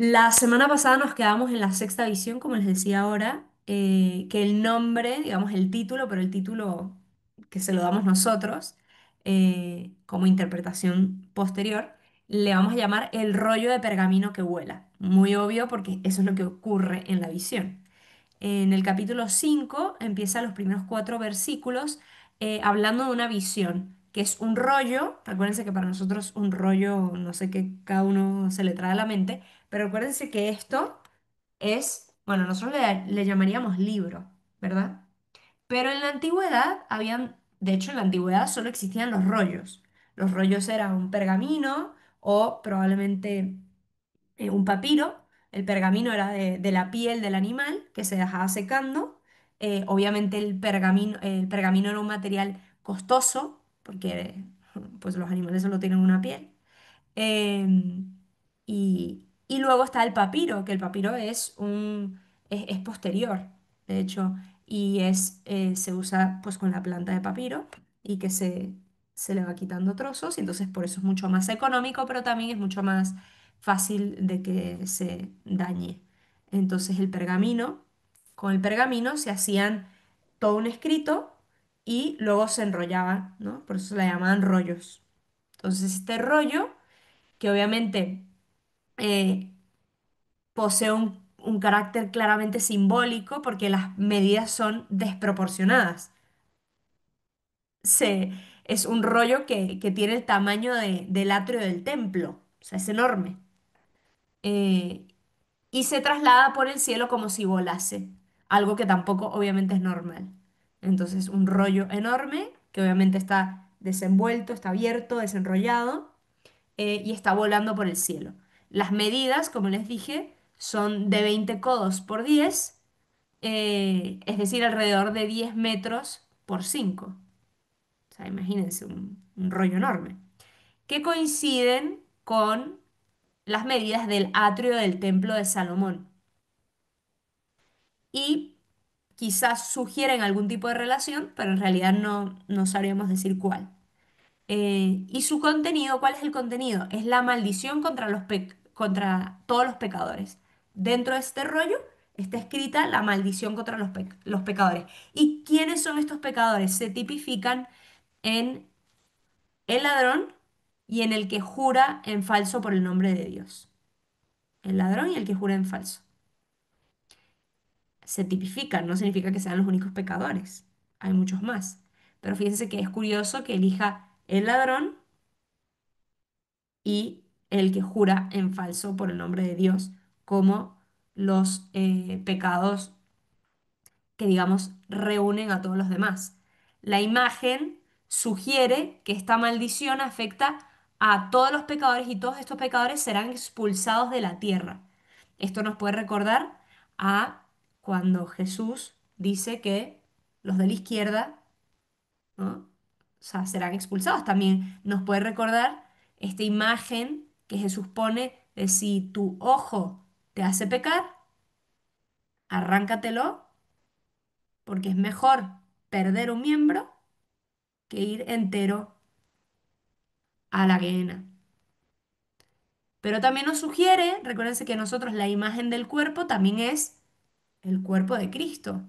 La semana pasada nos quedamos en la sexta edición, como les decía ahora, que el nombre, digamos el título, pero el título que se lo damos nosotros como interpretación posterior, le vamos a llamar el rollo de pergamino que vuela. Muy obvio porque eso es lo que ocurre en la visión. En el capítulo 5 empieza los primeros cuatro versículos hablando de una visión, que es un rollo. Recuérdense que para nosotros un rollo, no sé qué cada uno se le trae a la mente, pero recuérdense que esto es, bueno, nosotros le llamaríamos libro, ¿verdad? Pero en la antigüedad habían, de hecho en la antigüedad solo existían los rollos. Los rollos eran un pergamino o probablemente un papiro. El pergamino era de la piel del animal que se dejaba secando. Obviamente el pergamino era un material costoso porque pues los animales solo tienen una piel. Y luego está el papiro, que el papiro es posterior, de hecho, y se usa pues con la planta de papiro y que se le va quitando trozos, y entonces por eso es mucho más económico, pero también es mucho más fácil de que se dañe. Entonces con el pergamino se hacían todo un escrito y luego se enrollaba, ¿no? Por eso se le llamaban rollos. Entonces este rollo que obviamente eh, posee un carácter claramente simbólico porque las medidas son desproporcionadas. Se, es un rollo que tiene el tamaño del atrio del templo, o sea, es enorme. Eh, y se traslada por el cielo como si volase, algo que tampoco obviamente es normal. Entonces, un rollo enorme que obviamente está desenvuelto, está abierto, desenrollado y está volando por el cielo. Las medidas, como les dije, son de 20 codos por 10, es decir, alrededor de 10 metros por 5. O sea, imagínense un rollo enorme, que coinciden con las medidas del atrio del templo de Salomón. Y quizás sugieren algún tipo de relación, pero en realidad no sabríamos decir cuál. ¿Y su contenido? ¿Cuál es el contenido? Es la maldición contra todos los pecadores. Dentro de este rollo está escrita la maldición contra los pecadores. ¿Y quiénes son estos pecadores? Se tipifican en el ladrón y en el que jura en falso por el nombre de Dios. El ladrón y el que jura en falso. Se tipifican, no significa que sean los únicos pecadores. Hay muchos más. Pero fíjense que es curioso que elija el ladrón y el que jura en falso por el nombre de Dios, como los pecados que, digamos, reúnen a todos los demás. La imagen sugiere que esta maldición afecta a todos los pecadores y todos estos pecadores serán expulsados de la tierra. Esto nos puede recordar a cuando Jesús dice que los de la izquierda, ¿no? O sea, serán expulsados. También nos puede recordar esta imagen que Jesús pone de si tu ojo te hace pecar, arráncatelo, porque es mejor perder un miembro que ir entero a la gehenna. Pero también nos sugiere, recuérdense que nosotros la imagen del cuerpo también es el cuerpo de Cristo.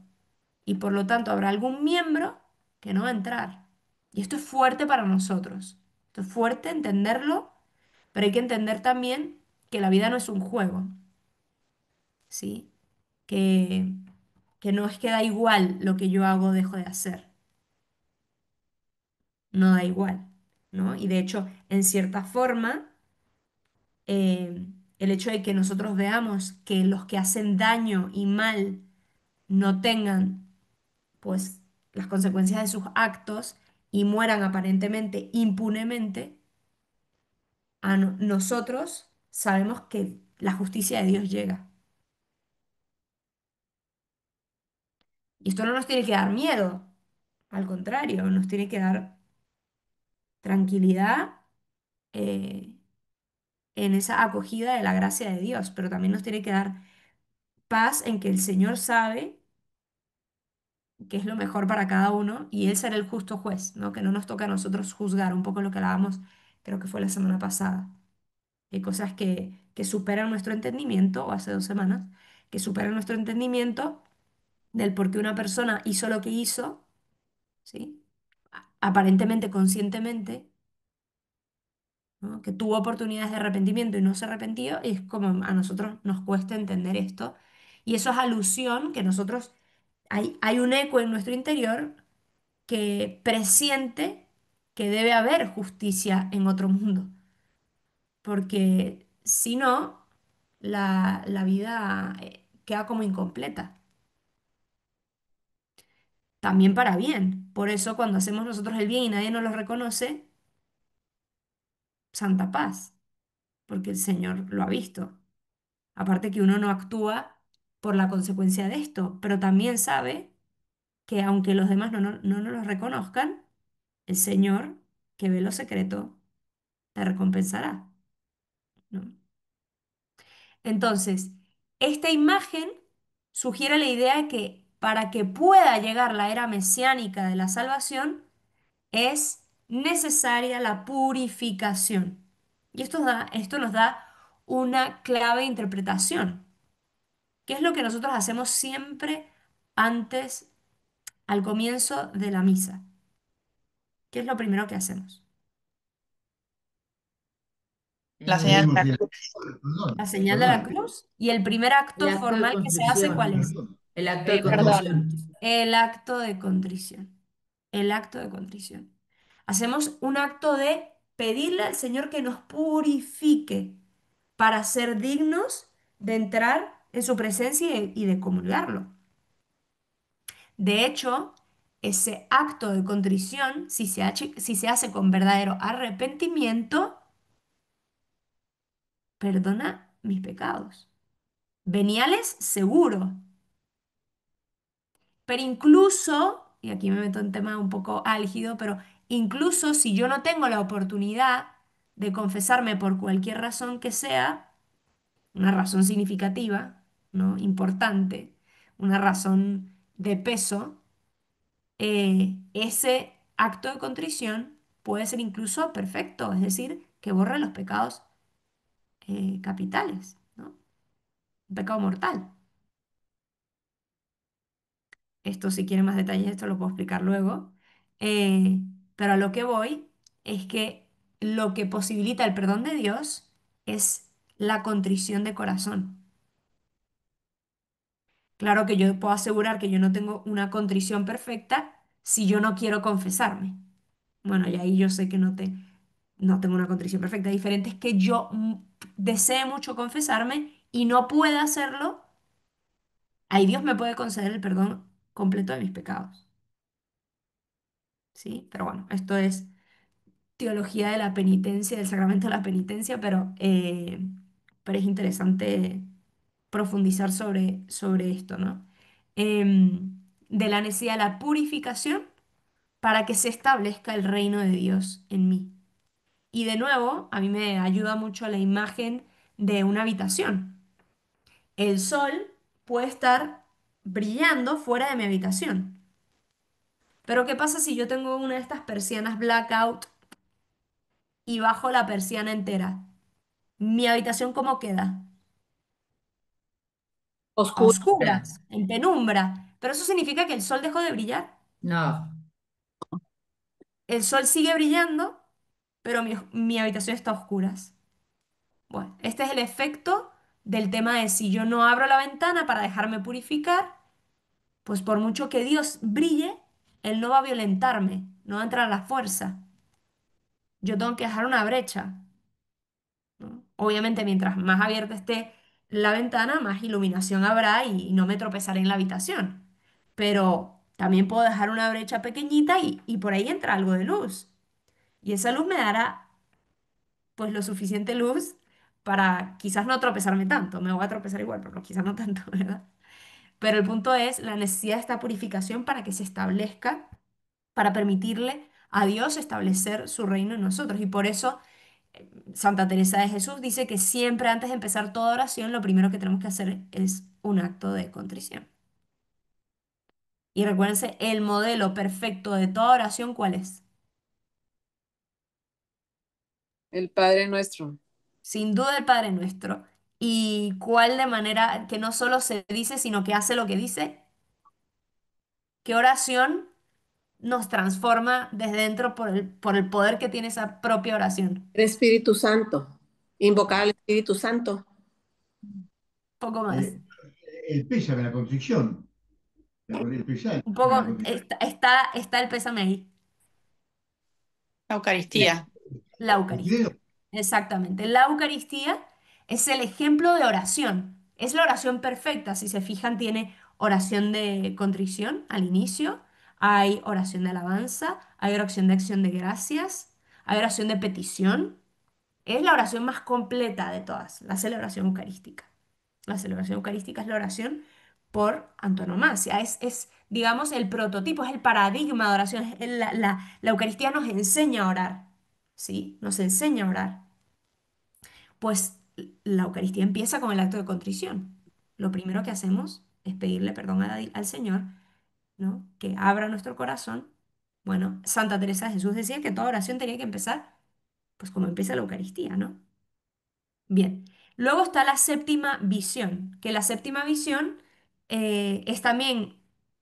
Y por lo tanto habrá algún miembro que no va a entrar. Y esto es fuerte para nosotros. Esto es fuerte entenderlo, pero hay que entender también que la vida no es un juego, ¿sí? Que, que no es que da igual lo que yo hago o dejo de hacer. No da igual, ¿no? Y de hecho, en cierta forma, eh, el hecho de que nosotros veamos que los que hacen daño y mal no tengan, pues, las consecuencias de sus actos y mueran aparentemente impunemente, nosotros sabemos que la justicia de Dios llega. Y esto no nos tiene que dar miedo, al contrario, nos tiene que dar tranquilidad eh, en esa acogida de la gracia de Dios, pero también nos tiene que dar paz en que el Señor sabe qué es lo mejor para cada uno y Él será el justo juez, ¿no? Que no nos toca a nosotros juzgar, un poco lo que hablábamos, creo que fue la semana pasada. Hay cosas que superan nuestro entendimiento, o hace 2 semanas, que superan nuestro entendimiento del por qué una persona hizo lo que hizo, ¿sí? Aparentemente conscientemente, ¿no? Que tuvo oportunidades de arrepentimiento y no se arrepintió, y es como a nosotros nos cuesta entender esto. Y eso es alusión que nosotros, hay un eco en nuestro interior que presiente que debe haber justicia en otro mundo, porque si no, la vida queda como incompleta, también para bien. Por eso cuando hacemos nosotros el bien y nadie nos lo reconoce, santa paz, porque el Señor lo ha visto. Aparte que uno no actúa por la consecuencia de esto, pero también sabe que aunque los demás no nos lo reconozcan, el Señor, que ve lo secreto, te recompensará, ¿no? Entonces, esta imagen sugiere la idea de que para que pueda llegar la era mesiánica de la salvación es necesaria la purificación. Y esto nos da una clave de interpretación, que es lo que nosotros hacemos siempre antes, al comienzo de la misa. ¿Qué es lo primero que hacemos? La señal de la cruz. La señal de la cruz. Y el primer El acto acto de formal que se hace, ¿cuál contrición. es? El acto de Pedir perdón. contrición. El acto de contrición. El acto de contrición. Hacemos un acto de pedirle al Señor que nos purifique para ser dignos de entrar en su presencia y de comulgarlo. De hecho, ese acto de contrición, si se hace con verdadero arrepentimiento, perdona mis pecados. Veniales, seguro. Pero incluso, y aquí me meto en tema un poco álgido, pero incluso si yo no tengo la oportunidad de confesarme por cualquier razón que sea, una razón significativa, ¿no? Importante, una razón de peso, ese acto de contrición puede ser incluso perfecto, es decir, que borre los pecados capitales, ¿no? Un pecado mortal. Esto, si quieren más detalles, esto lo puedo explicar luego. Eh, pero a lo que voy es que lo que posibilita el perdón de Dios es la contrición de corazón. Claro que yo puedo asegurar que yo no tengo una contrición perfecta si yo no quiero confesarme. Bueno, y ahí yo sé que no tengo una contrición perfecta. Diferente es que yo desee mucho confesarme y no pueda hacerlo. Ahí Dios me puede conceder el perdón completo de mis pecados. ¿Sí? Pero bueno, esto es teología de la penitencia, del sacramento de la penitencia, pero es interesante profundizar sobre esto, ¿no? De la necesidad de la purificación para que se establezca el reino de Dios en mí. Y de nuevo, a mí me ayuda mucho la imagen de una habitación. El sol puede estar brillando fuera de mi habitación. Pero ¿qué pasa si yo tengo una de estas persianas blackout y bajo la persiana entera? ¿Mi habitación cómo queda? A Oscura. oscuras, en penumbra. Pero eso significa que el sol dejó de brillar. No, El sol sigue brillando, pero mi habitación está a oscuras. Bueno, este es el efecto del tema de si yo no abro la ventana para dejarme purificar, pues por mucho que Dios brille, Él no va a violentarme, no va a entrar a la fuerza. Yo tengo que dejar una brecha, ¿no? Obviamente, mientras más abierta esté la ventana, más iluminación habrá y no me tropezaré en la habitación. Pero también puedo dejar una brecha pequeñita y por ahí entra algo de luz. Y esa luz me dará pues lo suficiente luz para quizás no tropezarme tanto. Me voy a tropezar igual, pero quizás no tanto, ¿verdad? Pero el punto es la necesidad de esta purificación para que se establezca, para permitirle a Dios establecer su reino en nosotros. Y por eso Santa Teresa de Jesús dice que siempre antes de empezar toda oración, lo primero que tenemos que hacer es un acto de contrición. Y recuérdense, el modelo perfecto de toda oración, ¿cuál es? El Padre Nuestro. sin duda el Padre Nuestro. ¿Y cuál de manera que no solo se dice, sino que hace lo que dice? ¿Qué oración nos transforma desde dentro por el poder que tiene esa propia oración? El Espíritu Santo. Invocar al Espíritu Santo. Poco más. Eh, el pésame, la contrición. El pésame, Un la poco, contrición. está el pésame ahí. La Eh, Eucaristía. La ¿El credo? Eucaristía. Exactamente. La Eucaristía es el ejemplo de oración. Es la oración perfecta. Si se fijan, tiene oración de contrición al inicio, hay oración de alabanza, hay oración de acción de gracias, hay oración de petición. Es la oración más completa de todas, la celebración eucarística. La celebración eucarística es la oración por antonomasia. Digamos, el prototipo, es el paradigma de oración. La Eucaristía nos enseña a orar, ¿sí? Nos enseña a orar. Pues la Eucaristía empieza con el acto de contrición. Lo primero que hacemos es pedirle perdón al Señor, ¿no? Que abra nuestro corazón. Bueno, Santa Teresa de Jesús decía que toda oración tenía que empezar, pues como empieza la Eucaristía, ¿no? Bien, luego está la séptima visión, que la séptima visión es también,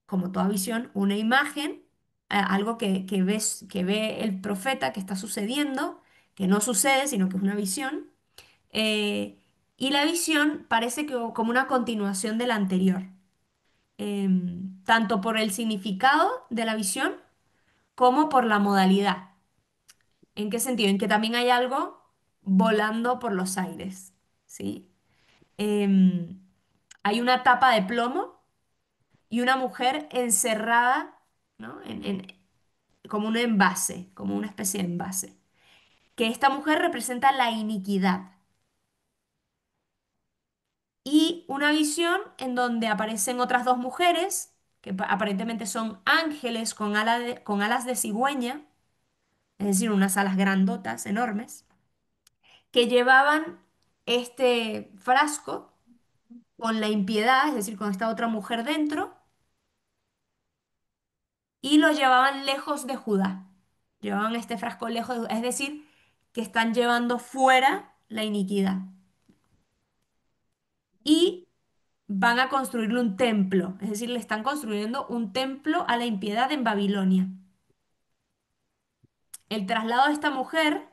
como toda visión, una imagen, algo que ve el profeta que está sucediendo, que no sucede, sino que es una visión, eh, y la visión parece que como una continuación de la anterior, tanto por el significado de la visión como por la modalidad. ¿En qué sentido? En que también hay algo volando por los aires, ¿sí? em, Hay una tapa de plomo y una mujer encerrada, ¿no? Como un envase, como una especie de envase. Que esta mujer representa la iniquidad. Y una visión en donde aparecen otras dos mujeres, que aparentemente son ángeles con alas de cigüeña, es decir, unas alas grandotas, enormes, que llevaban este frasco con la impiedad, es decir, con esta otra mujer dentro y lo llevaban lejos de Judá. Llevaban este frasco lejos de Judá, es decir, que están llevando fuera la iniquidad. Y van a construirle un templo, es decir, le están construyendo un templo a la impiedad en Babilonia. El traslado de esta mujer,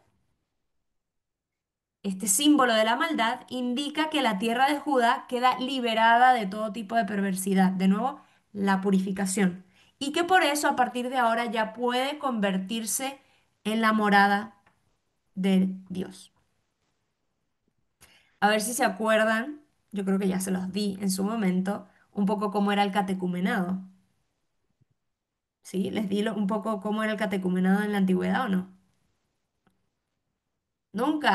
este símbolo de la maldad, indica que la tierra de Judá queda liberada de todo tipo de perversidad. De nuevo, la purificación. Y que por eso a partir de ahora ya puede convertirse en la morada de Dios. A ver si se acuerdan, yo creo que ya se los di en su momento, un poco cómo era el catecumenado. ¿Sí? ¿Les di un poco cómo era el catecumenado en la antigüedad o no? Nunca.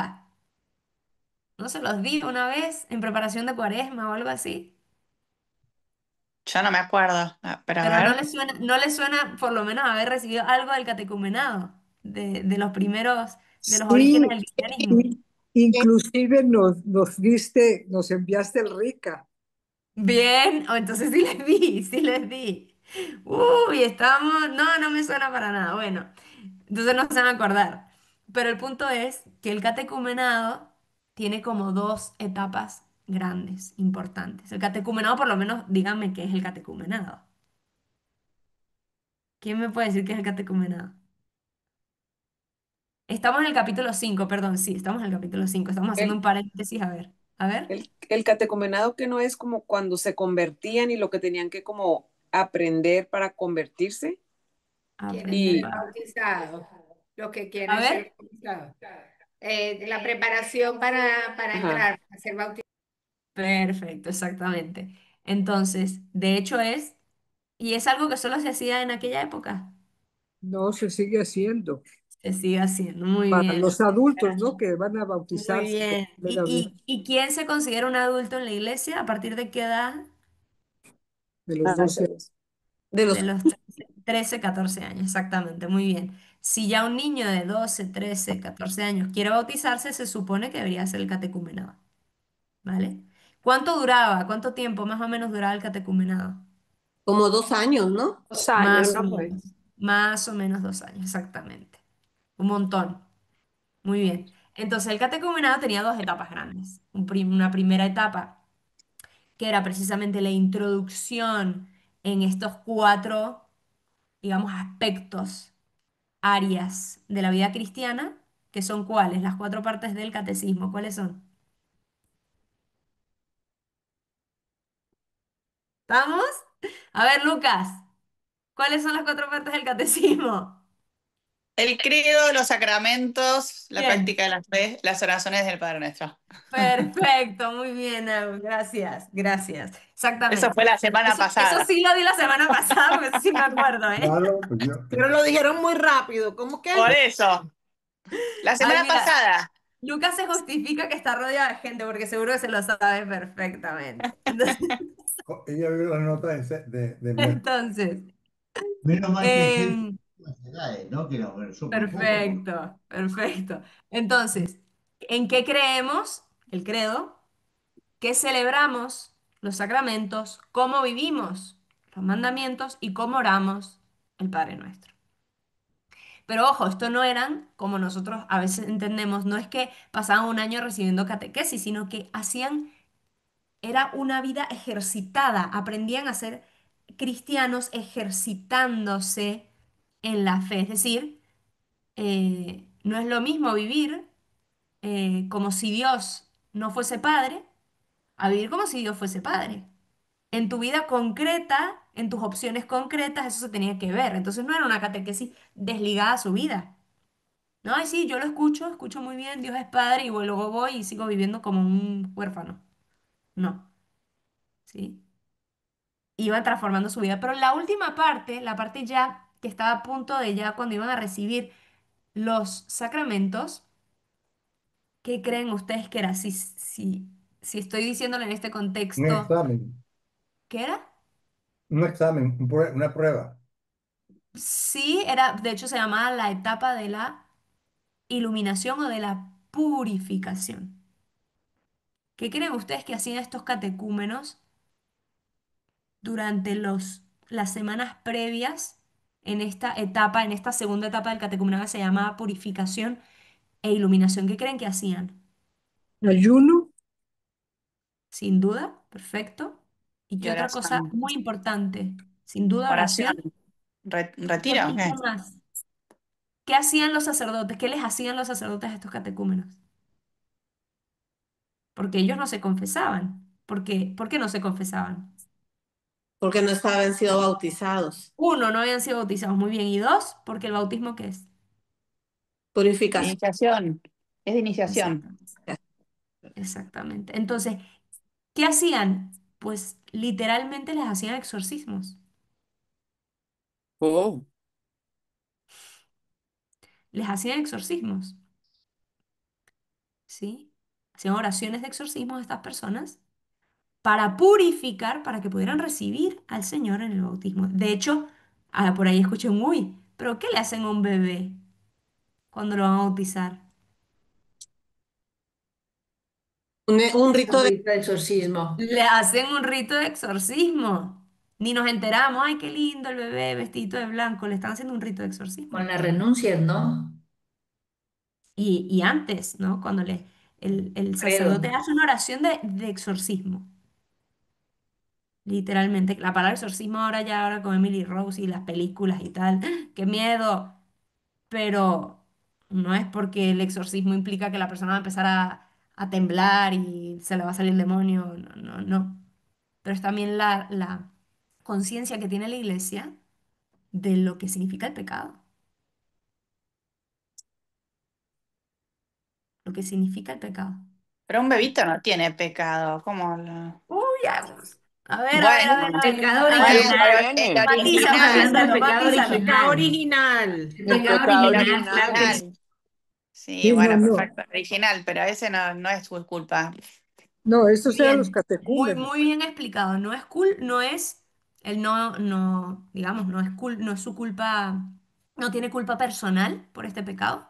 ¿No se los di una vez en preparación de cuaresma o algo así? Yo no me acuerdo. Pero a Pero ver. no les suena por lo menos haber recibido algo del catecumenado, de los primeros, de los orígenes Sí, del cristianismo. in- inclusive nos diste, nos enviaste el RICA. Bien, o entonces sí les di, sí les di. Uy, estamos, no, no me suena para nada. Bueno, entonces no se van a acordar. Pero el punto es que el catecumenado tiene como dos etapas grandes, importantes. El catecumenado, por lo menos, díganme qué es el catecumenado. ¿Quién me puede decir qué es el catecumenado? Estamos en el capítulo 5, perdón, sí, estamos en el capítulo 5. Estamos haciendo El, un paréntesis, a ver. A ver. el catecumenado que no es como cuando se convertían y lo que tenían que como aprender para convertirse. Quieren Aprender Y ser para. bautizados, los que A quieren ver. ser bautizados. La preparación para ajá, entrar, para ser bautizados. Perfecto, exactamente. Entonces, de hecho y es algo que solo se hacía en aquella época. no se sigue haciendo. Se sigue haciendo, muy Para bien, los adultos, ¿no? Que van a muy bautizarse por bien. primera vez Y quién se considera un adulto en la iglesia? ¿A partir de qué edad? de los 12 años. De De los, los 13, 14 años, exactamente, muy bien. Si ya un niño de 12, 13, 14 años quiere bautizarse, se supone que debería ser el catecumenado, ¿vale? ¿Cuánto duraba? ¿Cuánto tiempo más o menos duraba el catecumenado? Como 2 años, ¿no? 2 años, Más o ¿no? Pues. menos, más o menos 2 años, exactamente. Un montón. Muy bien. Entonces el catecumenado tenía dos etapas grandes. Una primera etapa que era precisamente la introducción en estos cuatro, digamos, aspectos, áreas de la vida cristiana, que son cuáles, las cuatro partes del catecismo, ¿cuáles son? ¿Estamos? A ver, Lucas, ¿cuáles son las cuatro partes del catecismo? El credo, los sacramentos, la Bien, práctica de la fe, las oraciones del Padre Nuestro. perfecto, muy bien, Edu, gracias, gracias. Eso Exactamente. fue la semana Eso pasada. sí lo di la semana pasada, porque eso sí me acuerdo, ¿eh? Claro, pues yo, Pero lo dijeron muy rápido. ¿Cómo que? Por eso, la Ay, semana mira, pasada. Lucas se justifica que está rodeado de gente, porque seguro que se lo sabe perfectamente. Entonces, ella vio las notas del miércoles. entonces, Menos mal que hay gente em, que se cae, ¿no? Que nos sopla un poco. perfecto, perfecto. Entonces, ¿en qué creemos? El credo. ¿Qué celebramos? Los sacramentos. ¿Cómo vivimos? Los mandamientos. ¿Y cómo oramos? El Padre Nuestro. Pero ojo, esto no eran, como nosotros a veces entendemos, no es que pasaban un año recibiendo catequesis, sino que hacían, era una vida ejercitada, aprendían a ser cristianos ejercitándose en la fe. Es decir, no es lo mismo vivir como si Dios no fuese padre, a vivir como si Dios fuese padre. En tu vida concreta, en tus opciones concretas, eso se tenía que ver. Entonces no era una catequesis desligada a su vida. No, ay, sí, yo lo escucho, escucho muy bien, Dios es padre, y luego voy y sigo viviendo como un huérfano. No, ¿sí? Iban transformando su vida. Pero la última parte, la parte ya que estaba a punto de ya cuando iban a recibir los sacramentos, ¿qué creen ustedes que era? Si estoy diciéndolo en este Un contexto, examen, ¿qué era? un examen, una prueba. Sí, era, de hecho se llamaba la etapa de la iluminación o de la purificación. ¿Qué creen ustedes que hacían estos catecúmenos durante las semanas previas en esta etapa, en esta segunda etapa del catecumenado que se llama purificación e iluminación? ¿Qué creen que hacían? Ayuno. Sin duda, perfecto. ¿Y Y qué otra cosa oración. muy importante? Sin duda, Oración. oración. Retiro. ¿Y qué ¿Qué? más? ¿Qué hacían los sacerdotes? ¿Qué les hacían los sacerdotes a estos catecúmenos? Porque ellos no se confesaban. ¿Por qué no se confesaban? Porque no estaban sido bautizados. Uno, no habían sido bautizados muy bien. Y dos, porque el bautismo, ¿qué es? Purificación. Iniciación. Es de iniciación. Exactamente. Exactamente. Entonces, ¿qué hacían? Pues literalmente les hacían exorcismos. Oh. Les hacían exorcismos, ¿sí? Hacían oraciones de exorcismo a estas personas para purificar, para que pudieran recibir al Señor en el bautismo. De hecho, por ahí escuché un uy, pero ¿qué le hacen a un bebé cuando lo van a bautizar? Un rito Un de... rito de exorcismo. Le hacen un rito de exorcismo. Ni nos enteramos, ay, qué lindo el bebé vestido de blanco. Le están haciendo un rito de exorcismo. Con las renuncias, ¿no? Y antes, ¿no? Cuando el Credo. sacerdote hace una oración de exorcismo. Literalmente. La palabra exorcismo ahora ya, ahora con Emily Rose y las películas y tal. ¡Qué miedo! Pero no es porque el exorcismo implica que la persona va a empezar a temblar y se le va a salir el demonio. No, no, no. Pero es también la conciencia que tiene la iglesia de lo que significa el pecado, lo que significa el pecado. Pero un bebito no tiene pecado. ¿Cómo lo...? Uy, a ver, a ver, a ver, Bueno, a ver. Pecado A ver, bueno, Algo original. pero el tiene. Estamos matízame, hablando del original. Marcelo, pecado matízame. Pecado original. original. El El pecado pecado original, claro que original. sí. Original. Sí, Sí, no, bueno, no. perfecto. Original, pero ese no es su culpa. No, esos eran los Bien, muy, catecúmenos. muy bien explicado. No es no es, él no, digamos, no es su culpa, no tiene culpa personal por este pecado,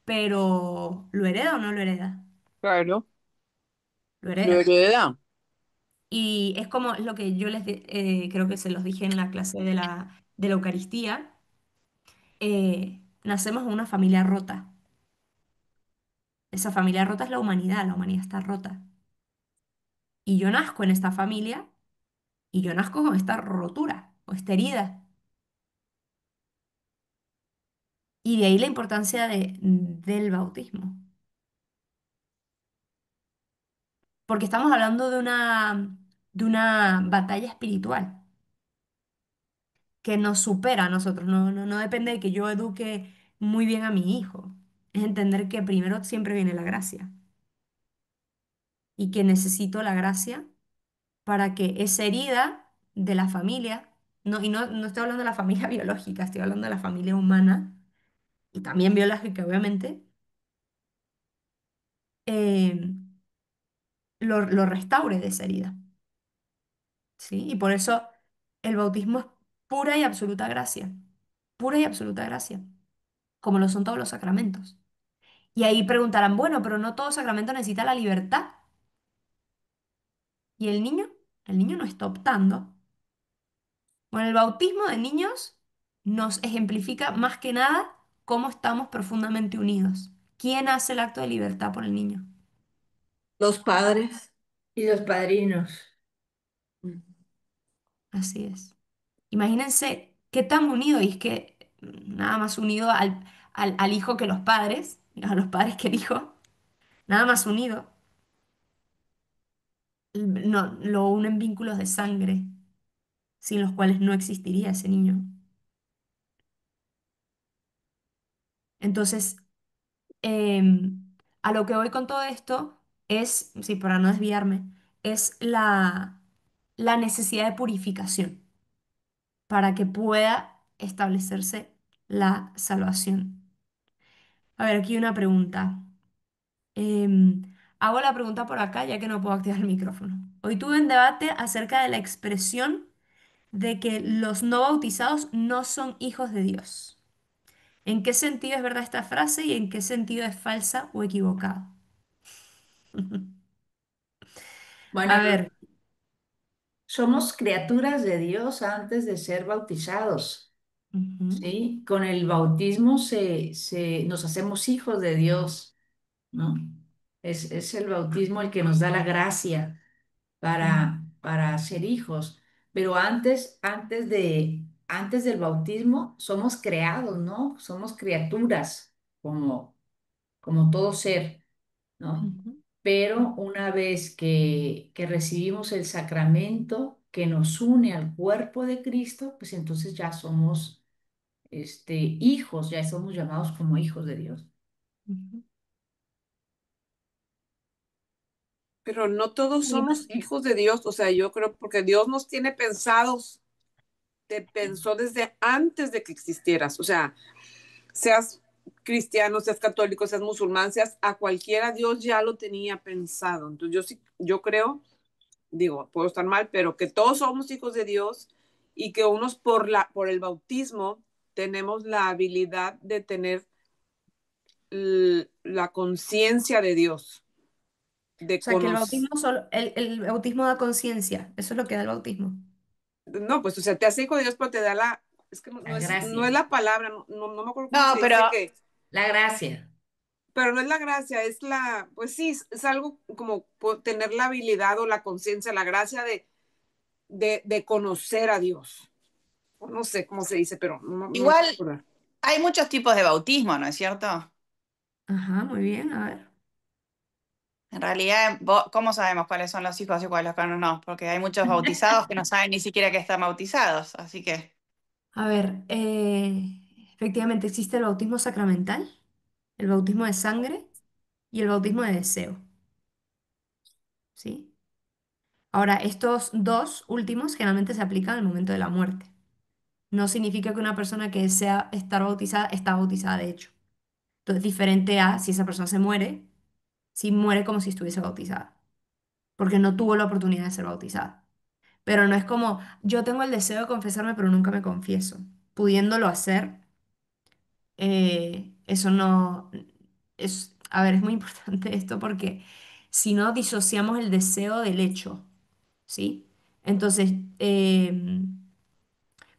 pero ¿lo hereda o no lo hereda? Claro, Lo lo hereda. hereda. Y es como lo que yo creo que se los dije en la clase de la Eucaristía. Nacemos en una familia rota. Esa familia rota es la humanidad está rota. Y yo nazco en esta familia y yo nazco con esta rotura o esta herida. Y de ahí la importancia del bautismo. Porque estamos hablando de una batalla espiritual que nos supera a nosotros. No depende de que yo eduque muy bien a mi hijo. Es entender que primero siempre viene la gracia y que necesito la gracia para que esa herida de la familia, no estoy hablando de la familia biológica, estoy hablando de la familia humana y también biológica, obviamente, eh, lo restaure de esa herida. ¿Sí? Y por eso el bautismo es pura y absoluta gracia, pura y absoluta gracia, como lo son todos los sacramentos. Y ahí preguntarán, bueno, pero no todo sacramento necesita la libertad. ¿Y el niño? El niño no está optando. Bueno, el bautismo de niños nos ejemplifica más que nada cómo estamos profundamente unidos. ¿Quién hace el acto de libertad por el niño? Los padres. Y los padrinos. Así es. Imagínense qué tan unido, y es que nada más unido al hijo que los padres, a los padres que el hijo, nada más unido, no, lo unen vínculos de sangre, sin los cuales no existiría ese niño. Entonces, a lo que voy con todo esto es, sí, para no desviarme, es la necesidad de purificación para que pueda establecerse la salvación. A ver, aquí una pregunta. Em, Hago la pregunta por acá ya que no puedo activar el micrófono. Hoy tuve un debate acerca de la expresión de que los no bautizados no son hijos de Dios. ¿En qué sentido es verdad esta frase y en qué sentido es falsa o equivocada? Bueno, A ver, somos criaturas de Dios antes de ser bautizados, ujú, ¿sí? Con el bautismo nos hacemos hijos de Dios, ¿no? Es el bautismo el que nos da la gracia ujú, para ser hijos. Pero antes del bautismo somos creados, ¿no? Somos criaturas, como todo ser, ¿no? ujú, Pero una vez que recibimos el sacramento que nos une al cuerpo de Cristo, pues entonces ya somos hijos, ya somos llamados como hijos de Dios. ujú. Pero no todos Y- somos hijos de Dios, o sea, yo creo porque Dios nos tiene pensados, te pensó desde antes de que existieras, o sea, seas cristiano, seas católico, seas musulmán, seas a cualquiera, Dios ya lo tenía pensado. Entonces yo sí, yo creo, digo, puedo estar mal, pero que todos somos hijos de Dios y que unos por el bautismo tenemos la habilidad de tener la conciencia de Dios, O de sea, que el conocer. bautismo solo, el bautismo da conciencia, eso es lo que da el bautismo. No, pues, o sea, te hace hijo de Dios, pero te da es que La no es gracia, la palabra, no me acuerdo cómo No, se pero dice que, la gracia. pero no es la gracia, es pues sí, es algo como tener la habilidad o la conciencia, la gracia de conocer a Dios. O no sé cómo se dice, pero no me igual acuerdo. hay muchos tipos de bautismo, ¿no es cierto? Ajá, muy bien, a ver. En realidad, ¿cómo sabemos cuáles son los hijos y cuáles no? Porque hay muchos bautizados que no saben ni siquiera que están bautizados, así que... A ver, efectivamente existe el bautismo sacramental, el bautismo de sangre y el bautismo de deseo, ¿sí? Ahora, estos dos últimos generalmente se aplican al momento de la muerte. No significa que una persona que desea estar bautizada está bautizada de hecho. Entonces, diferente a si esa persona se muere, si muere como si estuviese bautizada, porque no tuvo la oportunidad de ser bautizada. Pero no es como, yo tengo el deseo de confesarme, pero nunca me confieso. Pudiéndolo hacer, eso no es, a ver, es muy importante esto porque si no disociamos el deseo del hecho, ¿sí? Entonces,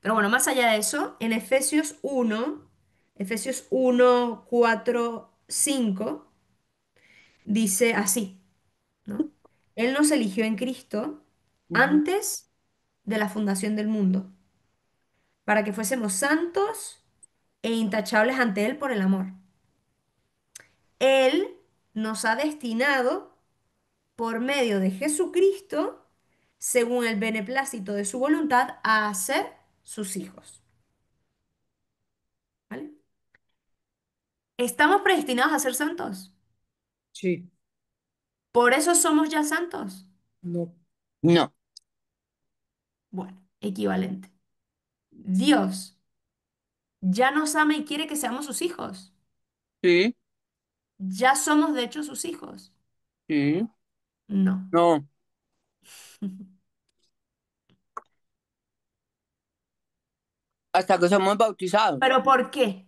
pero bueno, más allá de eso, en Efesios 1, 4, 5, dice así, ¿no? Él nos eligió en Cristo Ujú. antes de la fundación del mundo, para que fuésemos santos e intachables ante Él por el amor. Él nos ha destinado por medio de Jesucristo, según el beneplácito de su voluntad, a ser sus hijos. ¿Vale? ¿Estamos predestinados a ser santos? Sí, ¿Por eso somos ya santos? no. No. Bueno, equivalente. Dios ya nos ama y quiere que seamos sus hijos. Sí, ¿Ya somos de hecho sus hijos? sí. No. No. Hasta que somos bautizados ¿Pero por qué?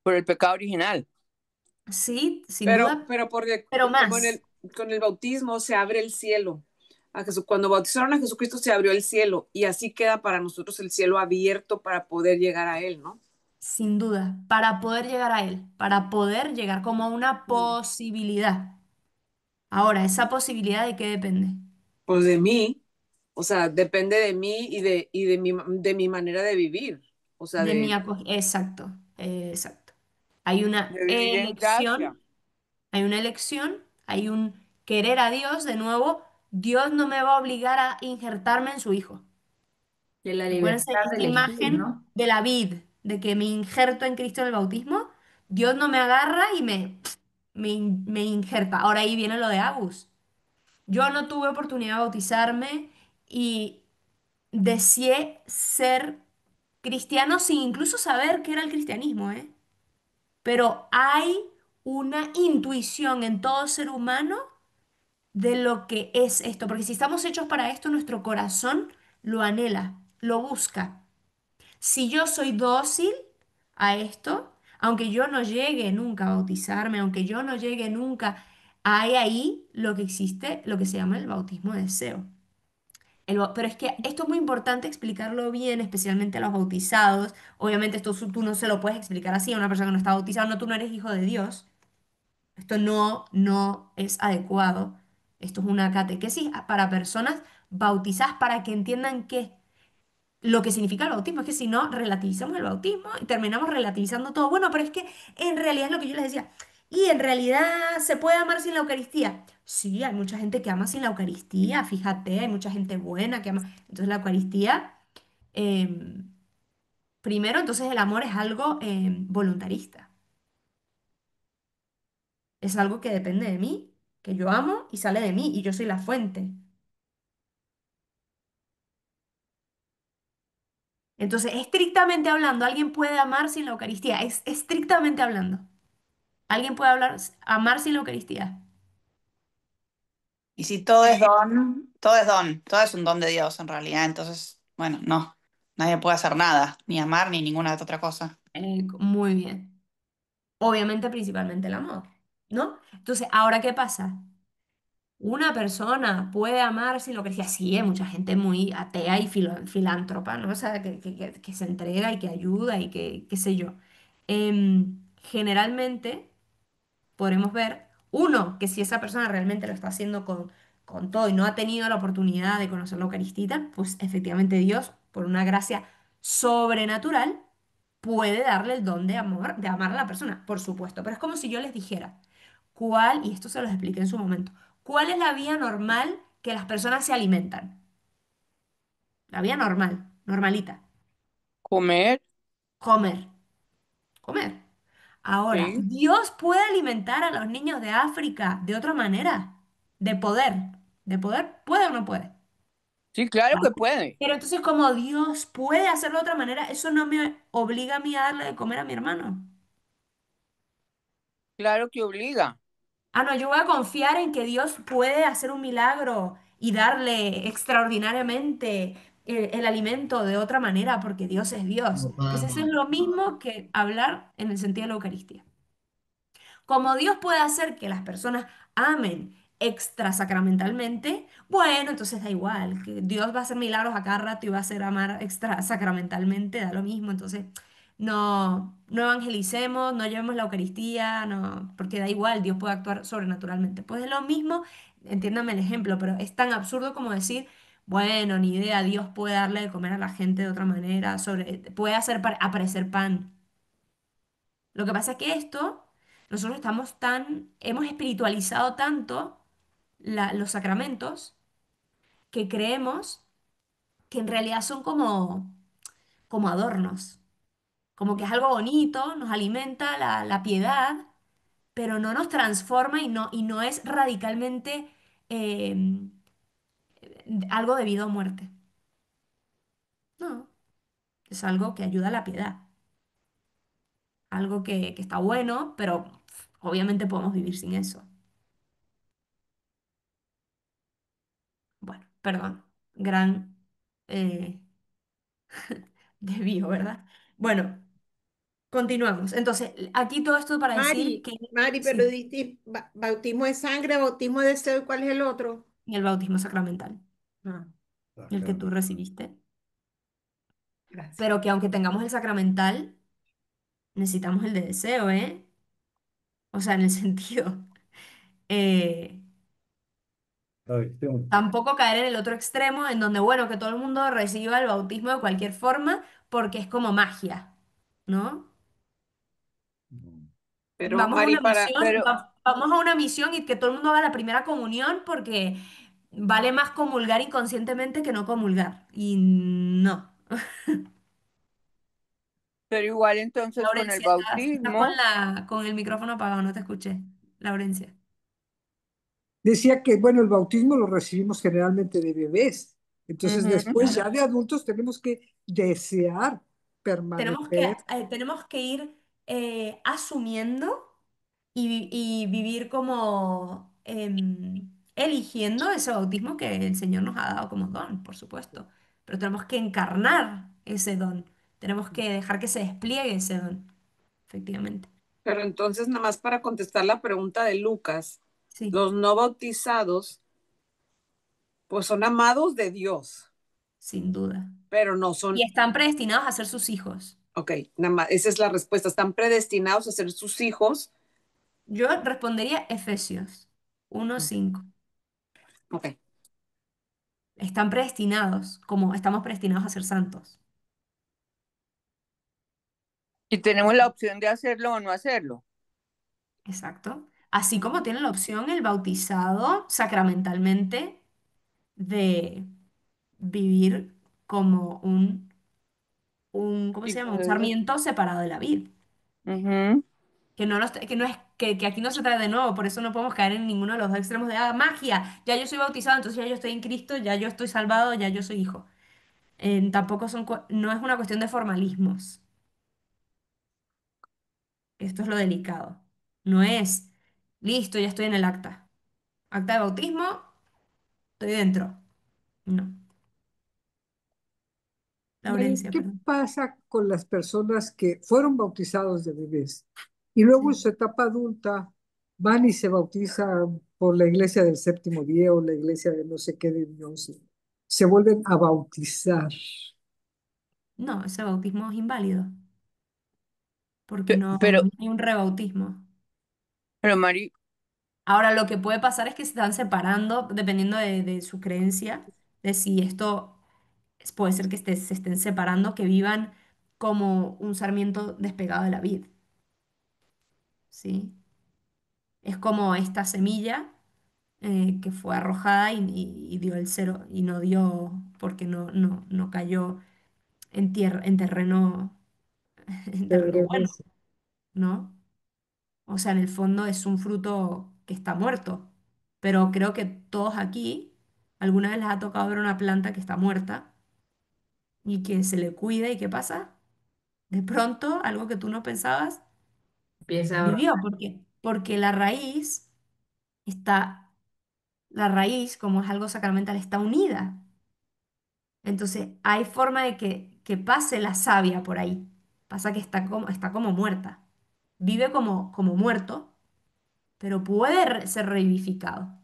por el pecado original. Sí, sin duda, Pero porque pero como más. con el bautismo se abre el cielo. Cuando bautizaron a Jesucristo se abrió el cielo y así queda para nosotros el cielo abierto para poder llegar a Él, ¿no? Sin duda, para poder llegar a Él, para poder llegar como una Mm. posibilidad. Ahora, ¿esa posibilidad de qué depende? Pues de mí, o sea, depende de mí de mi manera de vivir, o sea, De mi acogida. Exacto, exacto. Hay una De vivir en gracia. hay un querer a Dios. De nuevo, Dios no me va a obligar a injertarme en su hijo. De la Acuérdense de libertad de esta elegir, imagen ¿no? de la vid, de que me injerto en Cristo en el bautismo. Dios no me agarra y me injerta. Ahora ahí viene lo de Agus. Yo no tuve oportunidad de bautizarme y deseé ser cristiano sin incluso saber qué era el cristianismo, ¿eh? Pero hay una intuición en todo ser humano de lo que es esto, porque si estamos hechos para esto, nuestro corazón lo anhela, lo busca. Si yo soy dócil a esto, aunque yo no llegue nunca a bautizarme, aunque yo no llegue nunca, hay ahí lo que existe, lo que se llama el bautismo de deseo. Pero es que esto es muy importante explicarlo bien, especialmente a los bautizados. Obviamente esto tú no se lo puedes explicar así a una persona que no está bautizada. No, tú no eres hijo de Dios. Esto no es adecuado. Esto es una catequesis para personas bautizadas para que entiendan qué lo que significa el bautismo. Es que si no, relativizamos el bautismo y terminamos relativizando todo. Bueno, pero es que en realidad es lo que yo les decía. Y en realidad se puede amar sin la Eucaristía. Sí, hay mucha gente que ama sin la Eucaristía, fíjate, hay mucha gente buena que ama. Entonces la Eucaristía, em, primero, entonces el amor es algo voluntarista. Es algo que depende de mí, que yo amo y sale de mí y yo soy la fuente. Entonces, estrictamente hablando, alguien puede amar sin la Eucaristía. Es estrictamente hablando. ¿Alguien puede amar sin la Eucaristía? Y si todo es don, todo es don, todo es un don de Dios en realidad. Entonces, bueno, no, nadie puede hacer nada, ni amar ni ninguna otra cosa. Muy bien. Obviamente, principalmente el amor, ¿no? Entonces, ¿ahora qué pasa? Una persona puede amar sin la Eucaristía. Sí, hay mucha gente muy atea y filántropa, ¿no? O sea, que se entrega y que ayuda y que, qué sé yo. Generalmente podremos ver, uno, que si esa persona realmente lo está haciendo con todo y no ha tenido la oportunidad de conocer la Eucaristía, pues efectivamente Dios, por una gracia sobrenatural, puede darle el don de amor, de amar a la persona, por supuesto. Pero es como si yo les dijera, ¿cuál, y esto se los expliqué en su momento, cuál es la vía normal que las personas se alimentan? La vía normal, normalita, Comer. comer, comer. Ahora, Sí. ¿Dios puede alimentar a los niños de África de otra manera? De poder. ¿De poder? ¿Puede o no puede? Sí, claro ¿Vale? que puede. Pero entonces, como Dios puede hacerlo de otra manera, eso no me obliga a mí a darle de comer a mi hermano. Claro que obliga. Ah, no, yo voy a confiar en que Dios puede hacer un milagro y darle extraordinariamente el alimento de otra manera, porque Dios es Dios. No, Pues para eso es nada. lo mismo que hablar en el sentido de la Eucaristía. Como Dios puede hacer que las personas amen extrasacramentalmente, bueno, entonces da igual, que Dios va a hacer milagros a cada rato y va a hacer amar extrasacramentalmente, da lo mismo, entonces no evangelicemos, no llevemos la Eucaristía, no, porque da igual, Dios puede actuar sobrenaturalmente. Pues es lo mismo, entiéndame el ejemplo, pero es tan absurdo como decir, bueno, ni idea, Dios puede darle de comer a la gente de otra manera, puede hacer aparecer pan. Lo que pasa es que nosotros hemos espiritualizado tanto los sacramentos que creemos que en realidad son como adornos, como que es algo bonito, nos alimenta la piedad, pero no nos transforma y no es radicalmente eh, algo de vida o muerte. No, es algo que ayuda a la piedad, algo que está bueno, pero obviamente podemos vivir sin eso. Bueno, perdón, gran eh, desvío, ¿verdad? Bueno, continuamos. Entonces, aquí todo esto para decir que Mari, pero sí, diste bautismo de sangre, bautismo de deseo, ¿cuál es el otro? y el bautismo sacramental, Ah, el que tú recibiste, gracias. pero que aunque tengamos el sacramental, necesitamos el de deseo, ¿eh? O sea, en el sentido, eh, tampoco caer en el otro extremo, en donde, bueno, que todo el mundo reciba el bautismo de cualquier forma, porque es como magia, ¿no? Pero Vamos a Mari, una misión, pero, vamos a una misión y que todo el mundo haga la primera comunión porque vale más comulgar inconscientemente que no comulgar. Y no. pero igual entonces con el Laurencia, estás con bautismo, con el micrófono apagado, no te escuché. Laurencia. Decía que, bueno, el bautismo lo recibimos generalmente de bebés. Entonces, ujú, después ya Claro. de adultos tenemos que desear permanecer. Tenemos que ir asumiendo y vivir como eligiendo ese bautismo que el Señor nos ha dado como don, por supuesto. Pero tenemos que encarnar ese don. Tenemos que dejar que se despliegue ese don, efectivamente. pero entonces nada más para contestar la pregunta de Lucas, Sí, los no bautizados, pues son amados de Dios, sin duda. pero no Y son, están predestinados a ser sus hijos. ok, nada más, esa es la respuesta, están predestinados a ser sus hijos, Yo respondería Efesios 1:5. ok. Están predestinados, como estamos predestinados a ser santos. y tenemos la opción de hacerlo o no hacerlo. Exacto. Así como tiene la opción el bautizado sacramentalmente de vivir como ¿cómo se llama? Hijo Un de Dios. sarmiento separado de la vid. Ujú. Que no es, que aquí no se trata de nuevo, por eso no podemos caer en ninguno de los dos extremos de magia. Ya yo soy bautizado, entonces ya yo estoy en Cristo, ya yo estoy salvado, ya yo soy hijo. Tampoco no es una cuestión de formalismos. Esto es lo delicado. No es, listo, ya estoy en el acta. Acta de bautismo, estoy dentro. No, Mari, Laurencia, ¿qué perdón. pasa con las personas que fueron bautizados de bebés y luego en Sí. su etapa adulta van y se bautizan por la iglesia del séptimo día o la iglesia de no sé qué de Dios? Se vuelven a bautizar. No, ese bautismo es inválido, porque Pero, no hay un rebautismo. pero Mari, Ahora, lo que puede pasar es que se están separando, dependiendo de su creencia, de si esto puede ser que se estén separando, que vivan como un sarmiento despegado de la vid, ¿sí? Es como esta semilla que fue arrojada y dio el cero, y no dio, porque no cayó en terreno, en terreno bueno, Pedregoso. ¿no? O sea, en el fondo es un fruto que está muerto. Pero creo que todos aquí, alguna vez les ha tocado ver una planta que está muerta y que se le cuida y ¿qué pasa? De pronto, algo que tú no pensabas, Empieza a vivió. brotar. ¿Por qué? Porque la raíz, como es algo sacramental, está unida. Entonces, hay forma de que pase la savia por ahí. Pasa que está como muerta. Vive como muerto, pero puede ser revivificado.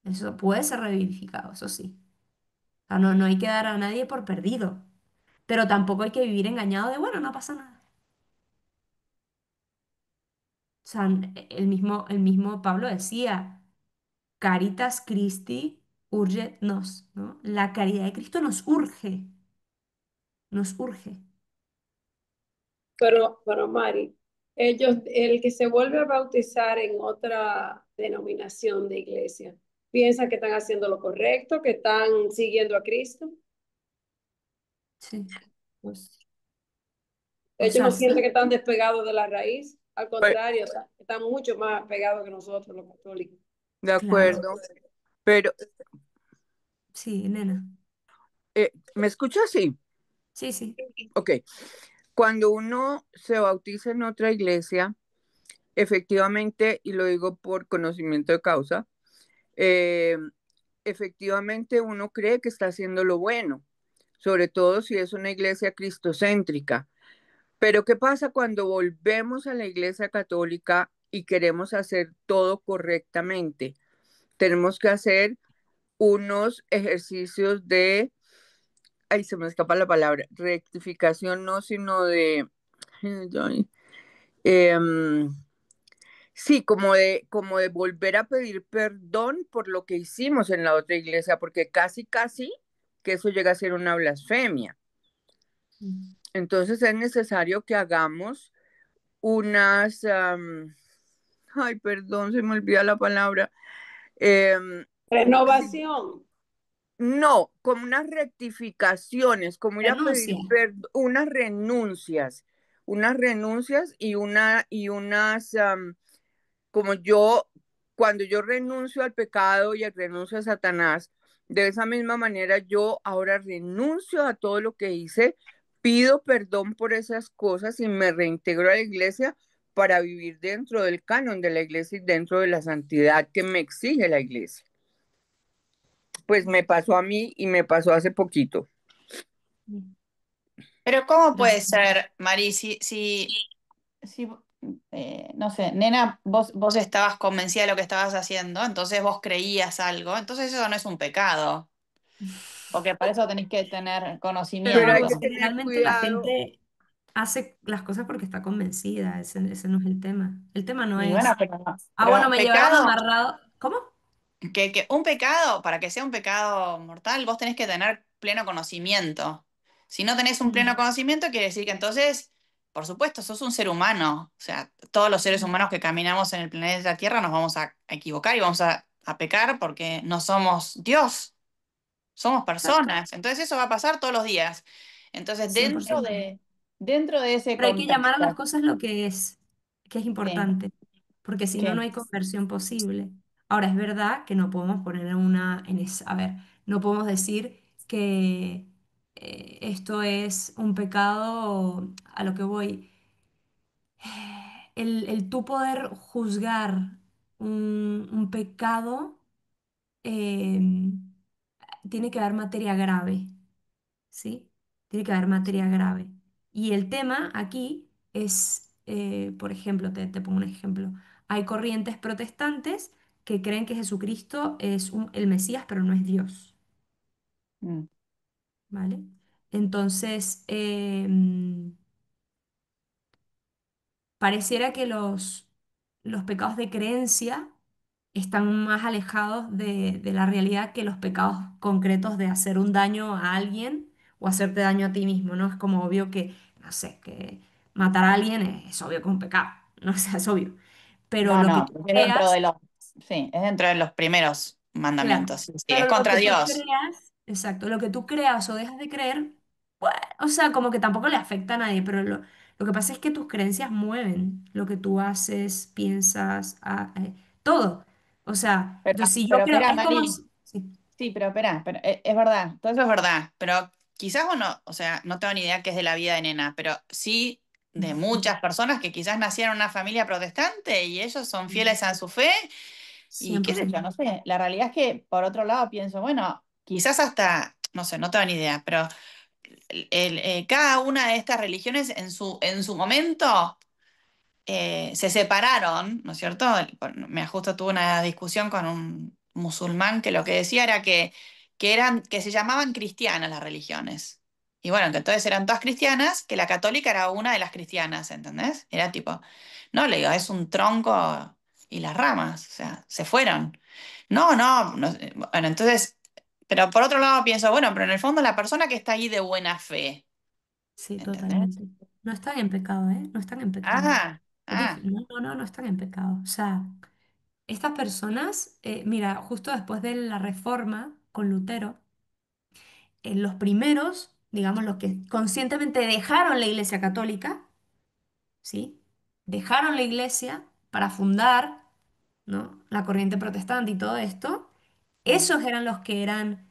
Eso puede ser revivificado, eso sí. O sea, no hay que dar a nadie por perdido. pero tampoco hay que vivir engañado de, bueno, no pasa nada. O sea, el mismo Pablo decía, Caritas Christi urget nos, ¿no? La caridad de Cristo nos urge, nos urge. Pero Mari, ellos, el que se vuelve a bautizar en otra denominación de iglesia, piensa que están haciendo lo correcto, que están siguiendo a Cristo. Sí, pues, o Ellos sea, no sienten que están despegados de la raíz, al Pe- contrario, están mucho más pegados que nosotros los católicos. De claro, acuerdo, pero sí, nena. ¿me escuchas? Sí, Sí, sí. ok. Cuando uno se bautiza en otra iglesia, efectivamente, y lo digo por conocimiento de causa, eh, efectivamente uno cree que está haciendo lo bueno, sobre todo si es una iglesia cristocéntrica. Pero ¿qué pasa cuando volvemos a la iglesia católica y queremos hacer todo correctamente? Tenemos que hacer unos ejercicios de, ay, se me escapa la palabra, rectificación, no, sino de, em, sí, como de volver a pedir perdón por lo que hicimos en la otra iglesia, porque casi, casi que eso llega a ser una blasfemia. Mm. Entonces es necesario que hagamos unas, ay, perdón, se me olvida la palabra. Sí, Renovación. no, como unas rectificaciones, como ir a Renuncia. pedir unas renuncias y unas, como yo, cuando yo renuncio al pecado y renuncio a Satanás, de esa misma manera yo ahora renuncio a todo lo que hice, pido perdón por esas cosas y me reintegro a la iglesia para vivir dentro del canon de la iglesia y dentro de la santidad que me exige la iglesia. Pues me pasó a mí y me pasó hace poquito. Mm. Pero ¿cómo Claro. puede ser, Mari, si, no sé, nena, vos estabas convencida de lo que estabas haciendo, entonces vos creías algo, entonces eso no es un pecado, porque para eso tenés que tener Pero Pero hay no, que conocimiento. tener generalmente la cuidado. gente hace las cosas porque está convencida, ese no es el tema. El tema no Y bueno, es, bueno, pero me llevaron pecado, amarrado. ¿Cómo? que un pecado, para que sea un pecado mortal, vos tenés que tener pleno conocimiento. Si no tenés un pleno Mm, conocimiento, quiere decir que entonces, por supuesto, sos un ser humano. O sea, todos los seres mm, humanos que caminamos en el planeta Tierra nos vamos a equivocar y vamos a pecar porque no somos Dios, somos exacto, personas. Entonces eso va a pasar todos los días. Entonces, 100%. dentro de ese Pero hay que llamar a las contexto, cosas lo que es sí, importante, porque si no, no ¿qué? hay conversión posible. Ahora, es verdad que no podemos poner a ver, no podemos decir que esto es un pecado a lo que voy. El tú poder juzgar un pecado, eh, tiene que haber materia grave, ¿sí? Tiene que haber materia grave. Y el tema aquí es, por ejemplo, te pongo un ejemplo. Hay corrientes protestantes que creen que Jesucristo es el Mesías, pero no es Dios, Mm. ¿vale? Entonces, pareciera que los pecados de creencia están más alejados de la realidad que los pecados concretos de hacer un daño a alguien o hacerte daño a ti mismo, ¿no? Es como obvio que, no sé, que matar a alguien es obvio que es un pecado, no sé, es obvio. Pero No, lo que no, tú es dentro de creas, los, sí, es dentro de los primeros claro, mandamientos. Sí, sí, es pero lo contra que tú Dios. creas, exacto, lo que tú creas o dejas de creer, pues, o sea, como que tampoco le afecta a nadie, pero lo que pasa es que tus creencias mueven lo que tú haces, piensas, todo. O sea, Pero, entonces si yo pero creo, espera, es como Mari, sí. sí, pero espera, es verdad, todo eso es verdad, pero quizás vos no, o sea, no tengo ni idea qué es de la vida de nena, pero sí de muchas personas que quizás nacieron en una familia protestante y ellos son fieles a su fe y qué sé 100%. yo, no sé, la realidad es que por otro lado pienso, bueno, quizás hasta, no sé, no tengo ni idea, pero cada una de estas religiones en su momento se separaron, ¿no es cierto? Me justo tuve una discusión con un musulmán que lo que decía era que se llamaban cristianas las religiones. Y bueno, que entonces eran todas cristianas, que la católica era una de las cristianas, ¿entendés? Era tipo, no, le digo, es un tronco y las ramas, o sea, se fueron. No, no, no, bueno, entonces, pero por otro lado pienso, bueno, pero en el fondo la persona que está ahí de buena fe, Sí, ¿entendés? totalmente. No están en pecado, ¿eh? No están en pecado. Ah, ah, No, no, no, no están en pecado. O sea, estas personas, mira, justo después de la reforma con Lutero, los primeros, digamos, los que conscientemente dejaron la Iglesia Católica, ¿sí? Dejaron la Iglesia para fundar, ¿no? La corriente protestante y todo esto. mm. Esos eran los que eran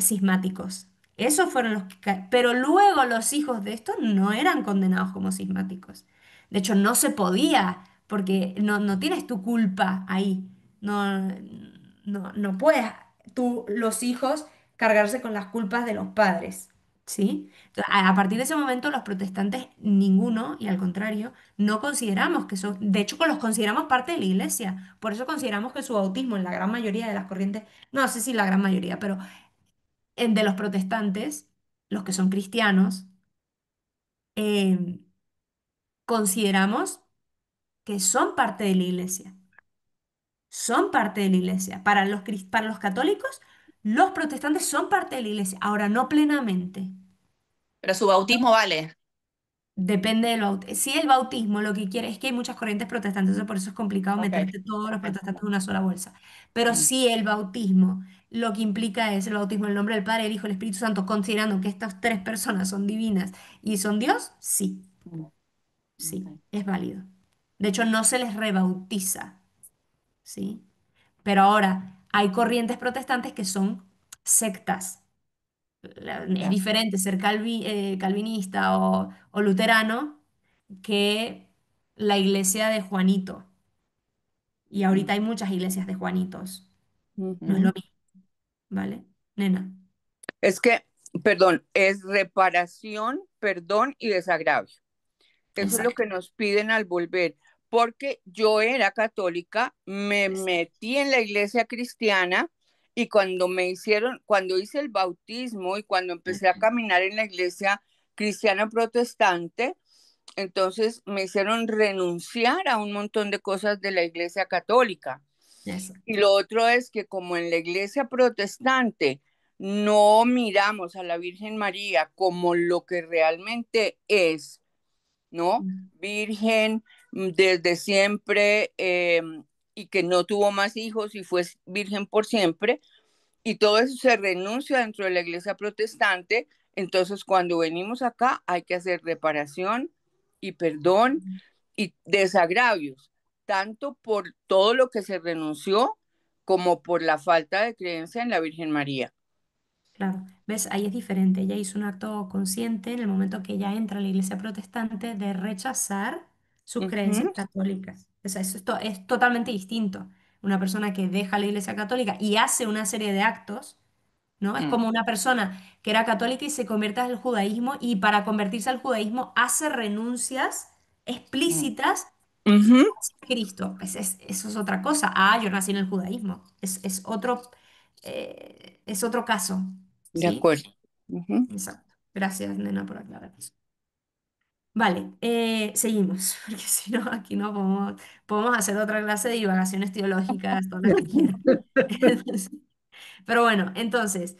cismáticos. Esos fueron los que pero luego los hijos de estos no eran condenados como cismáticos. De hecho, no se podía, porque no tienes tu culpa ahí. No, no puedes tú, los hijos, cargarse con las culpas de los padres. ¿Sí? Entonces, a partir de ese momento, los protestantes, ninguno, y al contrario, no consideramos que son, de hecho, los consideramos parte de la iglesia. Por eso consideramos que su bautismo en la gran mayoría de las corrientes, no sé si la gran mayoría, pero de los protestantes, los que son cristianos, eh, consideramos que son parte de la iglesia. Son parte de la iglesia. Para los católicos, los protestantes son parte de la iglesia. Ahora, no plenamente. Pero su bautismo vale. Depende del bautismo. Si el bautismo lo que quiere es que hay muchas corrientes protestantes, por eso es complicado Ok, meterte todos los ok. protestantes en una sola bolsa. Pero Mm, si el bautismo lo que implica es el bautismo en el nombre del Padre, el Hijo y el Espíritu Santo, considerando que estas tres personas son divinas y son Dios, sí, mm, sí, ok. es válido. De hecho, no se les rebautiza, ¿sí? Pero ahora, hay corrientes protestantes que son sectas. Es Ya. diferente ser calvinista o luterano que la iglesia de Juanito. Y Mm, ahorita hay muchas iglesias de Juanitos. No es mm. lo mismo, ¿vale? Nena. Es que, perdón, es reparación, perdón y desagravio. Eso es lo Exacto. que nos piden al volver, porque yo era católica, me metí en la iglesia cristiana y cuando hice el bautismo y cuando empecé a caminar en la iglesia cristiana protestante, entonces me hicieron renunciar a un montón de cosas de la iglesia católica. Y Exacto. lo otro es que como en la iglesia protestante no miramos a la Virgen María como lo que realmente es, ¿no? Mm. Virgen desde siempre y que no tuvo más hijos y fue virgen por siempre, y todo eso se renuncia dentro de la iglesia protestante. Entonces, cuando venimos acá, hay que hacer reparación y perdón y desagravios, tanto por todo lo que se renunció como por la falta de creencia en la Virgen María. Claro, ves, ahí es diferente. Ella hizo un acto consciente en el momento que ella entra a la iglesia protestante de rechazar sus creencias Ujú, católicas. O sea, es totalmente distinto. Una persona que deja la iglesia católica y hace una serie de actos, ¿no? Es Mm, como una persona que era católica y se convierte al judaísmo y para convertirse al judaísmo hace renuncias mm. explícitas ujú, a Cristo. Eso es otra cosa. Ah, yo nací en el judaísmo. Es otro caso, de ¿sí? acuerdo. Ujú. Exacto. Gracias, nena, por aclarar eso. Vale, seguimos, porque si no, aquí no podemos hacer otra clase de divagaciones teológicas, todas las que quieran. Pero bueno, entonces,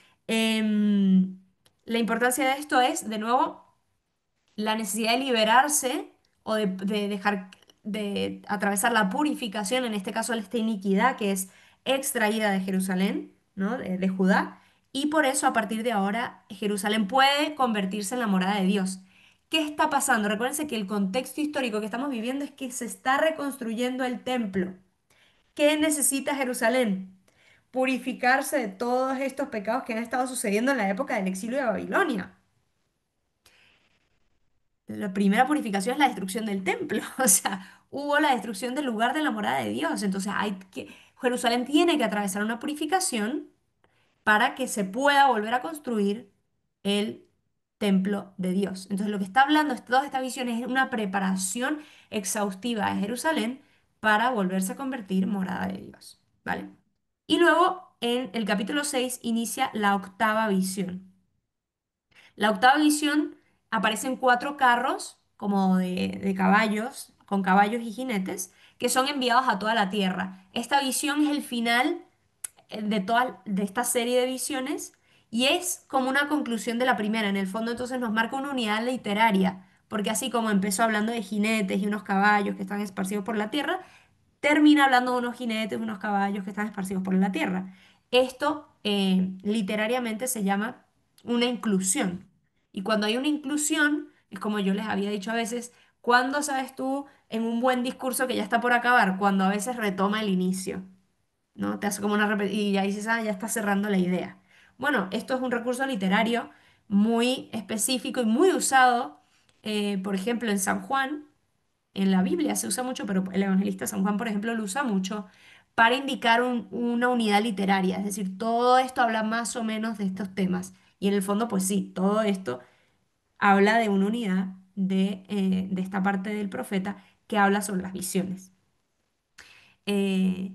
la importancia de esto es, de nuevo, la necesidad de liberarse o de dejar de atravesar la purificación, en este caso esta iniquidad que es extraída de Jerusalén, ¿no? De Judá, y por eso a partir de ahora Jerusalén puede convertirse en la morada de Dios. ¿Qué está pasando? Recuérdense que el contexto histórico que estamos viviendo es que se está reconstruyendo el templo. ¿Qué necesita Jerusalén? Purificarse de todos estos pecados que han estado sucediendo en la época del exilio de Babilonia. La primera purificación es la destrucción del templo, o sea, hubo la destrucción del lugar de la morada de Dios, entonces Jerusalén tiene que atravesar una purificación para que se pueda volver a construir el templo de Dios. Entonces lo que está hablando todas estas visiones es una preparación exhaustiva de Jerusalén para volverse a convertir morada de Dios, ¿vale? Y luego en el capítulo 6 inicia la octava visión. La octava visión aparecen cuatro carros como de caballos, con caballos y jinetes, que son enviados a toda la tierra. Esta visión es el final de esta serie de visiones y es como una conclusión de la primera. En el fondo entonces nos marca una unidad literaria, porque así como empezó hablando de jinetes y unos caballos que están esparcidos por la tierra, termina hablando de unos jinetes, unos caballos que están esparcidos por la tierra. Esto literariamente se llama una inclusión. Y cuando hay una inclusión, es como yo les había dicho a veces, ¿cuándo sabes tú en un buen discurso que ya está por acabar? Cuando a veces retoma el inicio, ¿no? Te hace como una y ya dices, ah, ya está cerrando la idea. Bueno, esto es un recurso literario muy específico y muy usado, por ejemplo, en San Juan. En la Biblia se usa mucho, pero el evangelista San Juan, por ejemplo, lo usa mucho para indicar una unidad literaria. Es decir, todo esto habla más o menos de estos temas. Y en el fondo, pues sí, todo esto habla de una unidad de esta parte del profeta que habla sobre las visiones. Eh,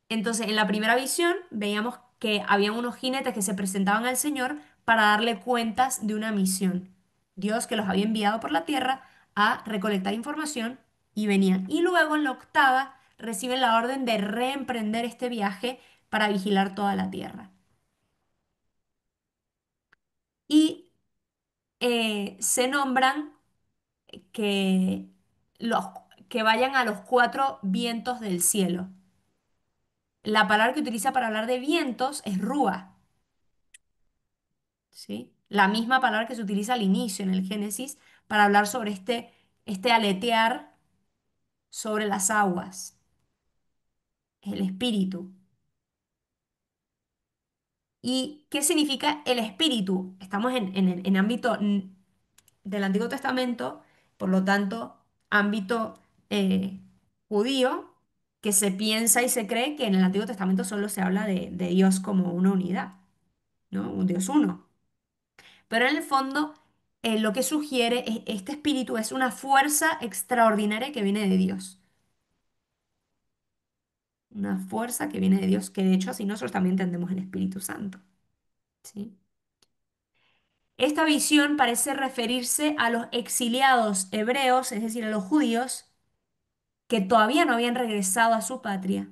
entonces, en la primera visión veíamos que había unos jinetes que se presentaban al Señor para darle cuentas de una misión. Dios que los había enviado por la tierra a recolectar información y venían. Y luego en la octava reciben la orden de reemprender este viaje para vigilar toda la tierra. Y se nombran que, los, que vayan a los cuatro vientos del cielo. La palabra que utiliza para hablar de vientos es rúa. ¿Sí? La misma palabra que se utiliza al inicio en el Génesis para hablar sobre este aletear sobre las aguas, el espíritu. ¿Y qué significa el espíritu? Estamos en ámbito del Antiguo Testamento, por lo tanto, ámbito eh, judío, que se piensa y se cree que en el Antiguo Testamento solo se habla de Dios como una unidad, ¿no? Un Dios uno. Pero en el fondo, lo que sugiere es este espíritu es una fuerza extraordinaria que viene de Dios. Una fuerza que viene de Dios, que de hecho así nosotros también entendemos el Espíritu Santo. ¿Sí? Esta visión parece referirse a los exiliados hebreos, es decir, a los judíos, que todavía no habían regresado a su patria,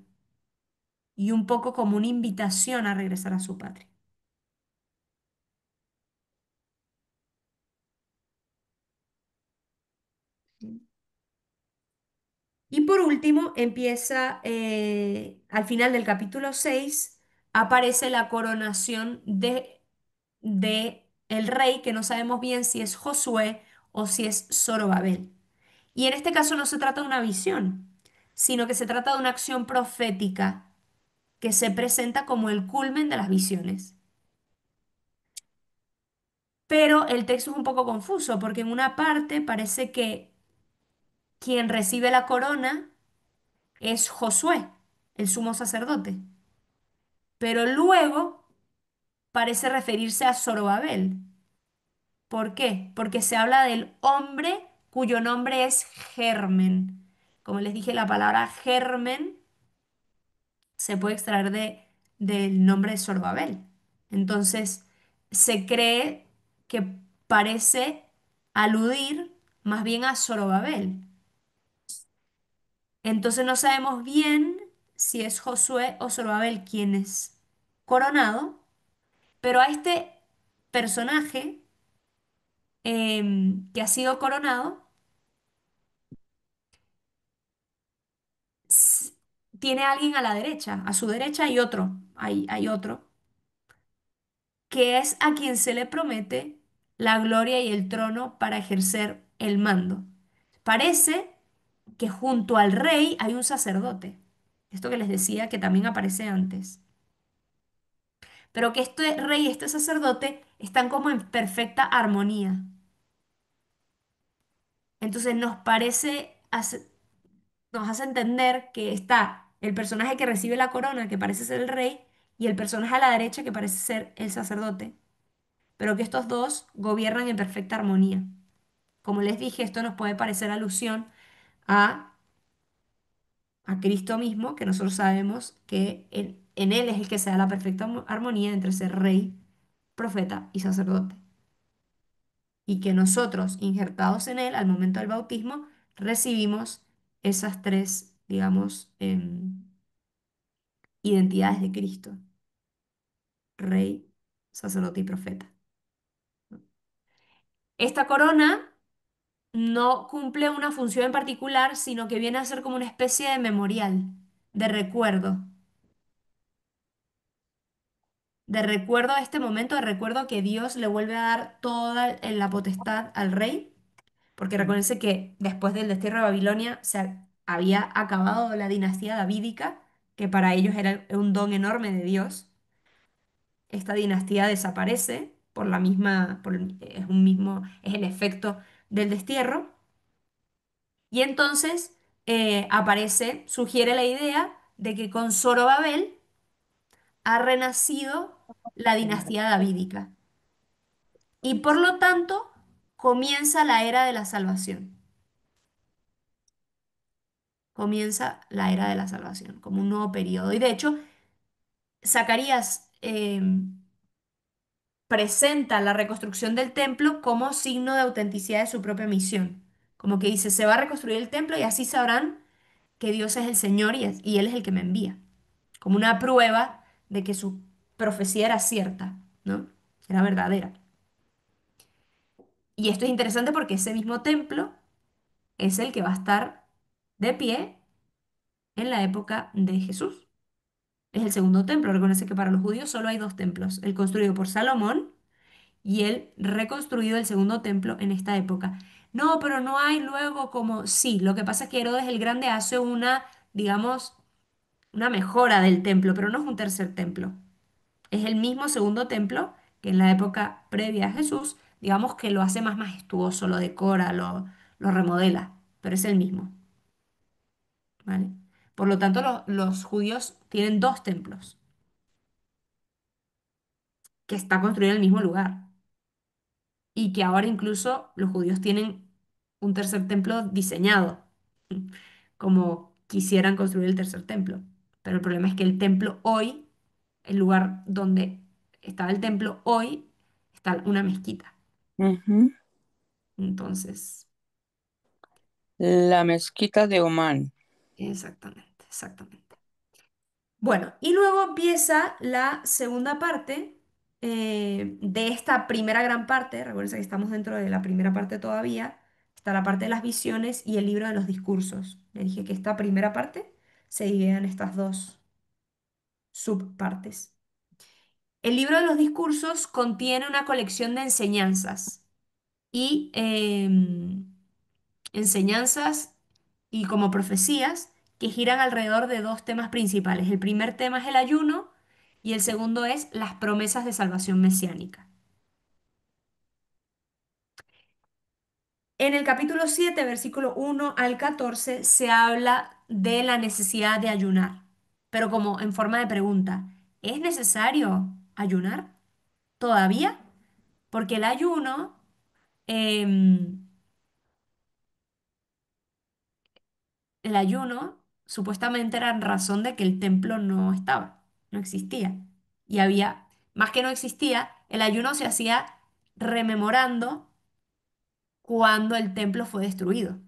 y un poco como una invitación a regresar a su patria. ¿Sí? Y por último, empieza al final del capítulo 6 aparece la coronación de el rey, que no sabemos bien si es Josué o si es Zorobabel. Y en este caso no se trata de una visión, sino que se trata de una acción profética que se presenta como el culmen de las visiones. Pero el texto es un poco confuso porque en una parte parece que quien recibe la corona es Josué, el sumo sacerdote. Pero luego parece referirse a Zorobabel. ¿Por qué? Porque se habla del hombre cuyo nombre es germen. Como les dije, la palabra germen se puede extraer del nombre de Zorobabel. Entonces, se cree que parece aludir más bien a Zorobabel. Entonces no sabemos bien si es Josué o Zorobabel quien es coronado, pero a este personaje que ha sido coronado s- tiene alguien a la derecha, a su derecha hay otro, que es a quien se le promete la gloria y el trono para ejercer el mando. Parece que junto al rey hay un sacerdote, esto que les decía que también aparece antes, pero que este rey y este sacerdote están como en perfecta armonía. Entonces nos hace entender que está el personaje que recibe la corona, que parece ser el rey, y el personaje a la derecha, que parece ser el sacerdote, pero que estos dos gobiernan en perfecta armonía. Como les dije, esto nos puede parecer alusión a, a Cristo mismo, que nosotros sabemos que en Él es el que se da la perfecta armonía entre ser rey profeta y sacerdote. Y que nosotros, injertados en él, al momento del bautismo, recibimos esas tres, digamos, identidades de Cristo, rey, sacerdote y profeta. Esta corona no cumple una función en particular, sino que viene a ser como una especie de memorial, de recuerdo, de recuerdo a este momento, de recuerdo que Dios le vuelve a dar toda la potestad al rey, porque recuérdense que después del destierro de Babilonia había acabado la dinastía davídica, que para ellos era un don enorme de Dios. Esta dinastía desaparece por la misma, es el efecto del destierro. Y entonces sugiere la idea de que con Zorobabel ha renacido la dinastía davídica y por lo tanto comienza la era de la salvación. Comienza la era de la salvación como un nuevo periodo. Y de hecho, Zacarías presenta la reconstrucción del templo como signo de autenticidad de su propia misión. Como que dice, se va a reconstruir el templo y así sabrán que Dios es el Señor y Él es el que me envía. Como una prueba de que su profecía era cierta, ¿no? Era verdadera. Y esto es interesante porque ese mismo templo es el que va a estar de pie en la época de Jesús. Es el segundo templo. Reconoce que para los judíos solo hay dos templos, el construido por Salomón y el reconstruido el segundo templo en esta época. No, pero no hay luego como, sí, lo que pasa es que Herodes el Grande hace una, digamos, una mejora del templo, pero no es un tercer templo. Es el mismo segundo templo que en la época previa a Jesús, digamos que lo hace más majestuoso, lo decora, lo remodela, pero es el mismo, ¿vale? Por lo tanto, los judíos tienen dos templos, que está construido en el mismo lugar, y que ahora incluso los judíos tienen un tercer templo diseñado, como quisieran construir el tercer templo. Pero el problema es que el templo hoy, el lugar donde estaba el templo hoy, está una mezquita. Ujú. Entonces, La mezquita de Omán. exactamente, exactamente. Bueno, y luego empieza la segunda parte de esta primera gran parte. Recuerden que estamos dentro de la primera parte todavía. Está la parte de las visiones y el libro de los discursos. Le dije que esta primera parte se divide en estas dos subpartes. El libro de los discursos contiene una colección de enseñanzas y enseñanzas y como profecías que giran alrededor de dos temas principales. El primer tema es el ayuno y el segundo es las promesas de salvación mesiánica. En el capítulo 7, versículo 1 al 14, se habla de la necesidad de ayunar, pero como en forma de pregunta, ¿es necesario ayunar todavía? Porque el ayuno em, el ayuno supuestamente era en razón de que el templo no estaba, no existía. Y había, más que no existía, el ayuno se hacía rememorando cuando el templo fue destruido.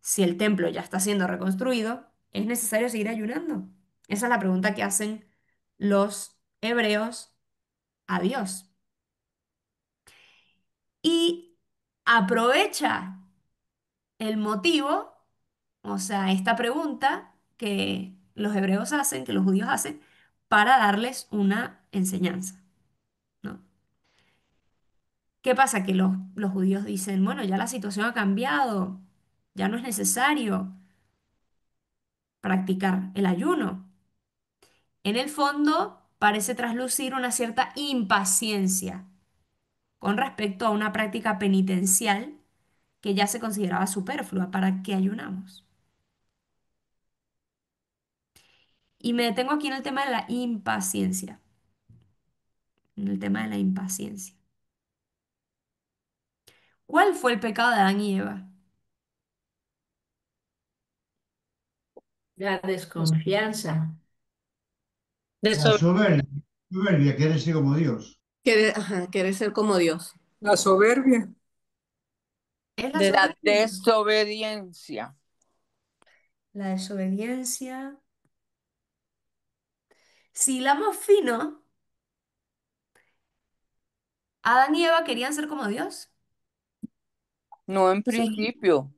Si el templo ya está siendo reconstruido, ¿es necesario seguir ayunando? Esa es la pregunta que hacen los hebreos a Dios. Y aprovecha el motivo, o sea, esta pregunta que los hebreos hacen, que los judíos hacen, para darles una enseñanza, ¿no? ¿Qué pasa? Que los judíos dicen, bueno, ya la situación ha cambiado, ya no es necesario practicar el ayuno. En el fondo, parece traslucir una cierta impaciencia con respecto a una práctica penitencial que ya se consideraba superflua. ¿Para qué ayunamos? Y me detengo aquí en el tema de la impaciencia. En el tema de la impaciencia. ¿Cuál fue el pecado de Adán y Eva? La desconfianza. De La soberbia, soberbia, quererse como Dios. Ajá, querer ser como Dios. La soberbia. Es la De, La soberbia, desobediencia. la desobediencia. Si hilamos fino, Adán y Eva querían ser como Dios. No en Sí. principio.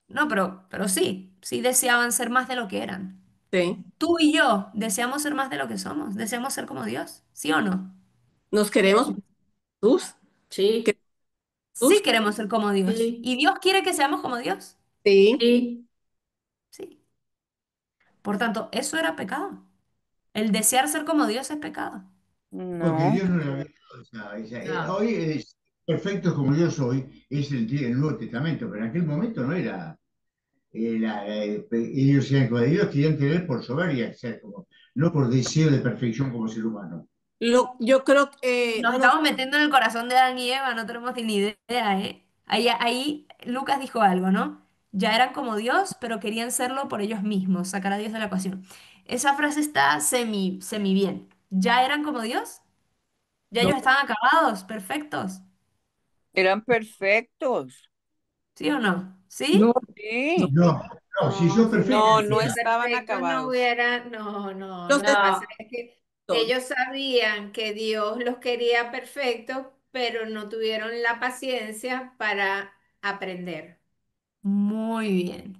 No, pero sí, sí deseaban ser más de lo que eran. sí. Tú y yo deseamos ser más de lo que somos, deseamos ser como Dios, ¿sí o no? Nos queremos Jesús. Sí, Que Sí Jesús. queremos ser como Dios. sí, ¿Y Dios quiere que seamos como Dios? Sí. sí. Sí. Por tanto, eso era pecado. El desear ser como Dios es pecado. Porque No. Dios no le había dado No. hoy es perfecto como yo soy, es el Nuevo Testamento, pero en aquel momento no era. Ellos eran como ellos querían tener por soberbia, ser como, no por deseo de perfección como ser humano. Yo creo que Nos estamos metiendo en el corazón de Adán y Eva, no tenemos ni idea, ¿eh? Ahí Lucas dijo algo, ¿no? Ya eran como Dios, pero querían serlo por ellos mismos, sacar a Dios de la ecuación. Esa frase está semi bien. ¿Ya eran como Dios? ¿Ya no, ellos estaban acabados, perfectos? Eran perfectos. ¿Sí o no? No, ¿Sí? no. Sí. No, no, si No, sos si perfecto, No, hubieran no sido ya. estaban perfectos, no acabados. hubiera, no, no, los lo que pasa No, es que estos. ellos sabían que Dios los quería perfectos, pero no tuvieron la paciencia para aprender. Muy bien.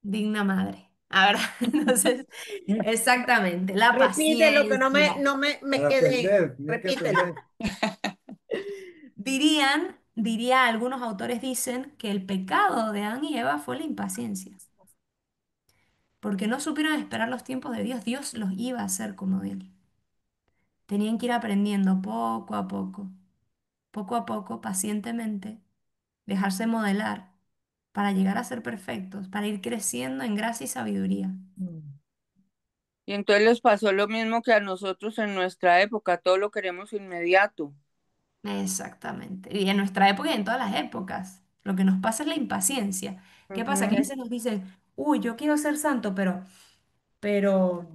Digna madre. A ver, entonces, exactamente, la Repite lo que paciencia. me Para quedé. aprender, tenía que Repítelo. aprender. Algunos autores dicen que el pecado de Adán y Eva fue la impaciencia, porque no supieron esperar los tiempos de Dios. Dios los iba a hacer como Él. Tenían que ir aprendiendo poco a poco, pacientemente, dejarse modelar para llegar a ser perfectos, para ir creciendo en gracia y sabiduría. Y entonces les pasó lo mismo que a nosotros en nuestra época, todo lo queremos inmediato. Exactamente. Y en nuestra época y en todas las épocas. Lo que nos pasa es la impaciencia. ¿Qué pasa? Que a Ujú. veces nos dicen, uy, yo quiero ser santo, pero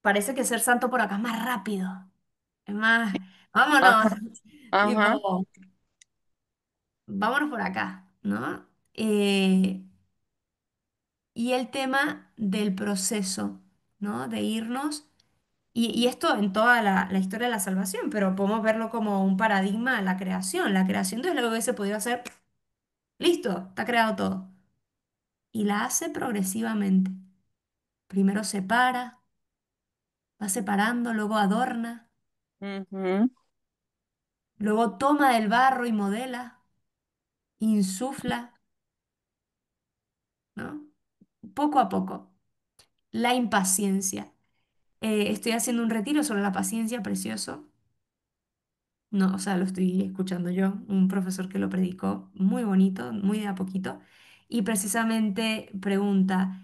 parece que ser santo por acá es más rápido. Es más, vámonos, Ajá, ajá. tipo, vámonos por acá, ¿no? Eh, y el tema del proceso, ¿no? De irnos, y esto en toda la historia de la salvación, pero podemos verlo como un paradigma de la creación. La creación Dios lo hubiese podido hacer, listo, está creado todo. Y la hace progresivamente. Primero separa, va separando, luego adorna, Ujú. luego toma del barro y modela, insufla, ¿no? Poco a poco. La impaciencia. Estoy haciendo un retiro sobre la paciencia, precioso. No, o sea, lo estoy escuchando yo, un profesor que lo predicó, muy bonito, muy de a poquito. Y precisamente pregunta,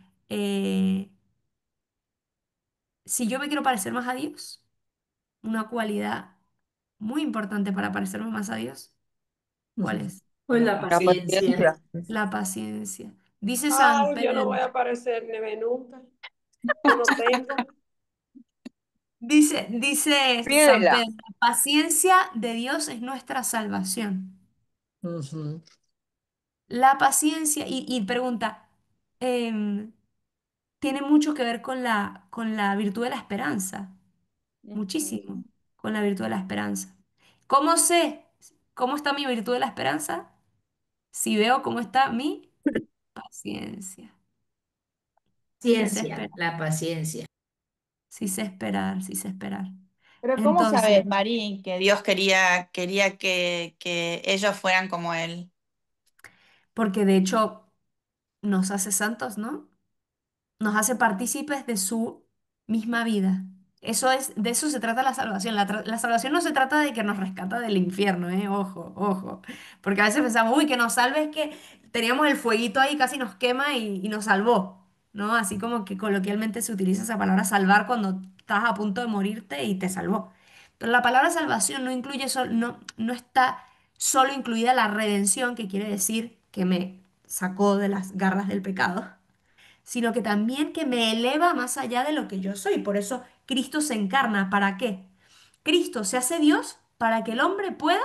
si yo me quiero parecer más a Dios, una cualidad muy importante para parecerme más a Dios, ¿cuál Ujú. es? pues la La paciencia. paciencia. La paciencia. Dice San Ay, yo no voy Pedro, a parecerme nunca. Yo no tengo. dice San Pídela. Pedro, la paciencia de Dios es nuestra salvación. Ujú. La paciencia, y pregunta, em, tiene mucho que ver con la virtud de la esperanza, Ujú. muchísimo, con la virtud de la esperanza. ¿Cómo sé cómo está mi virtud de la esperanza? Si veo cómo está mi paciencia. Si sé Ciencia, esperar, la paciencia. si sé esperar, si sé esperar. Pero ¿cómo sabes, Entonces, Marín, que Dios quería que ellos fueran como Él? porque de hecho nos hace santos, ¿no? Nos hace partícipes de su misma vida. De eso se trata la salvación. La salvación no se trata de que nos rescata del infierno, ¿eh? Ojo, ojo. Porque a veces pensamos, uy, que nos salve es que teníamos el fueguito ahí, casi nos quema y nos salvó, ¿no? Así como que coloquialmente se utiliza esa palabra salvar cuando estás a punto de morirte y te salvó. Pero la palabra salvación no incluye, no está solo incluida la redención, que quiere decir que me sacó de las garras del pecado, sino que también que me eleva más allá de lo que yo soy. Por eso Cristo se encarna. ¿Para qué? Cristo se hace Dios para que el hombre pueda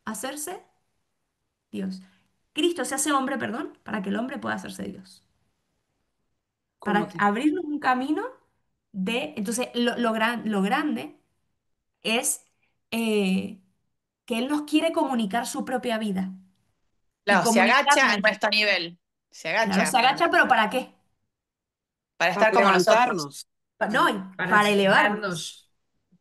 hacerse Dios. Cristo se hace hombre, perdón, para que el hombre pueda hacerse Dios. ¿Cómo Para así? abrirnos un camino de... Entonces, lo grande es que Él nos quiere comunicar su propia vida y Claro, se agacha a comunicarnos. nuestro nivel. Se Claro, agacha se agacha, pero ¿para qué? para Para estar como nosotros. levantarnos. No, Para para elevarnos, enseñarnos.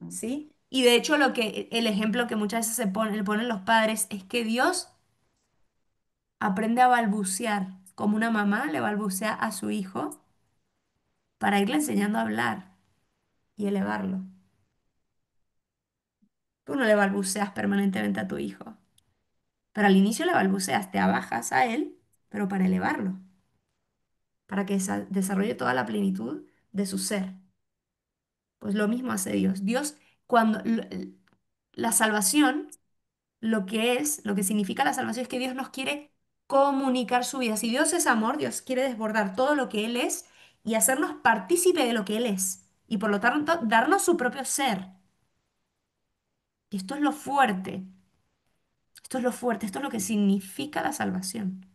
¿sí? Y de hecho el ejemplo que muchas veces le ponen los padres es que Dios aprende a balbucear, como una mamá le balbucea a su hijo para irle enseñando a hablar y elevarlo. Tú no le balbuceas permanentemente a tu hijo, pero al inicio le balbuceas, te abajas a él, pero para elevarlo, para que desarrolle toda la plenitud de su ser. Pues lo mismo hace Dios. Dios, cuando la salvación, lo que significa la salvación es que Dios nos quiere comunicar su vida. Si Dios es amor, Dios quiere desbordar todo lo que Él es y hacernos partícipe de lo que Él es. Y por lo tanto, darnos su propio ser. Y esto es lo fuerte. Esto es lo fuerte. Esto es lo que significa la salvación.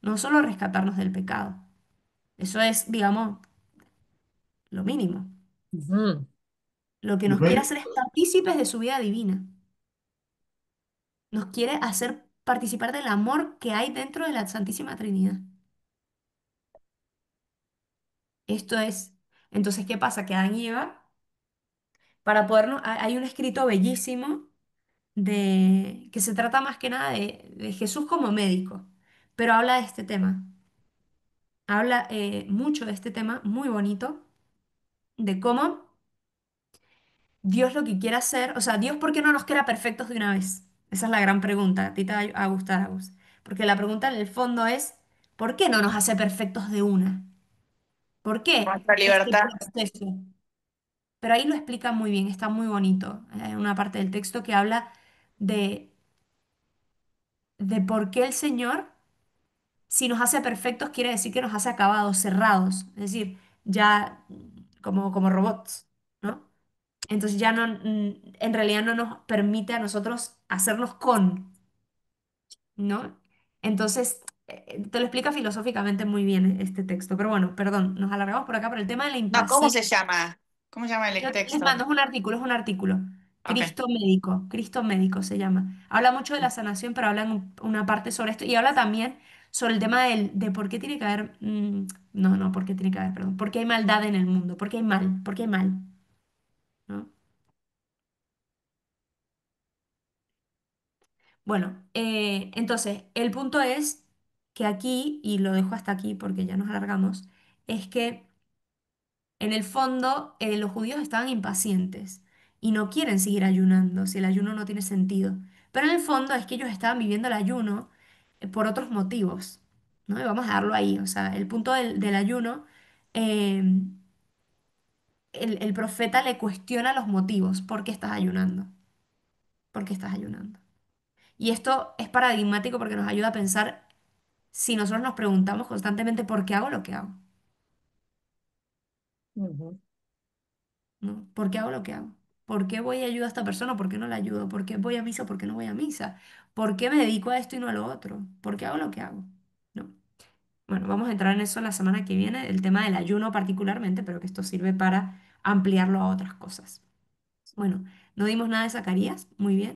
No solo rescatarnos del pecado. Eso es, digamos, lo mínimo. Ujú. Lo que ¿Lo nos quiere ves? hacer es partícipes de su vida divina. Nos quiere hacer participar del amor que hay dentro de la Santísima Trinidad. Esto es, entonces, ¿qué pasa? Que Adán y Eva, para podernos, hay un escrito bellísimo que se trata más que nada de Jesús como médico, pero habla de este tema, habla mucho de este tema, muy bonito, de cómo Dios lo que quiere hacer, o sea, Dios, ¿por qué no nos crea perfectos de una vez? Esa es la gran pregunta, a ti te va a gustar, Agus, porque la pregunta en el fondo es, ¿por qué no nos hace perfectos de una? ¿Por qué Nuestra este libertad. proceso? Pero ahí lo explica muy bien, está muy bonito. Hay una parte del texto que habla de, de por qué el Señor, si nos hace perfectos, quiere decir que nos hace acabados, cerrados, es decir, ya como robots, ¿no? Entonces ya no, en realidad no nos permite a nosotros hacernos ¿no? Entonces, te lo explica filosóficamente muy bien este texto. Pero bueno, perdón, nos alargamos por acá por el tema de la No, ¿cómo se impaciencia. llama? ¿Cómo se llama el Yo les mando, texto? es un artículo. Ok. Cristo médico se llama. Habla mucho de la sanación, pero habla en una parte sobre esto y habla también sobre el tema de por qué tiene que haber, no, por qué tiene que haber, perdón, por qué hay maldad en el mundo, por qué hay mal, ¿no? Bueno, entonces, el punto es que aquí, y lo dejo hasta aquí porque ya nos alargamos, es que en el fondo, los judíos estaban impacientes y no quieren seguir ayunando si el ayuno no tiene sentido. Pero en el fondo es que ellos estaban viviendo el ayuno por otros motivos, ¿no? Y vamos a darlo ahí. O sea, el punto del ayuno, eh, el profeta le cuestiona los motivos. ¿Por qué estás ayunando? ¿Por qué estás ayunando? Y esto es paradigmático porque nos ayuda a pensar si nosotros nos preguntamos constantemente por qué hago lo que hago. Ujú. ¿No? ¿Por qué hago lo que hago? ¿Por qué voy y ayudo a esta persona? ¿Por qué no la ayudo? ¿Por qué voy a misa? ¿Por qué no voy a misa? ¿Por qué me dedico a esto y no a lo otro? ¿Por qué hago lo que hago? ¿No? Bueno, vamos a entrar en eso la semana que viene, el tema del ayuno particularmente, pero que esto sirve para ampliarlo a otras cosas. Bueno, no dimos nada de Zacarías, muy bien.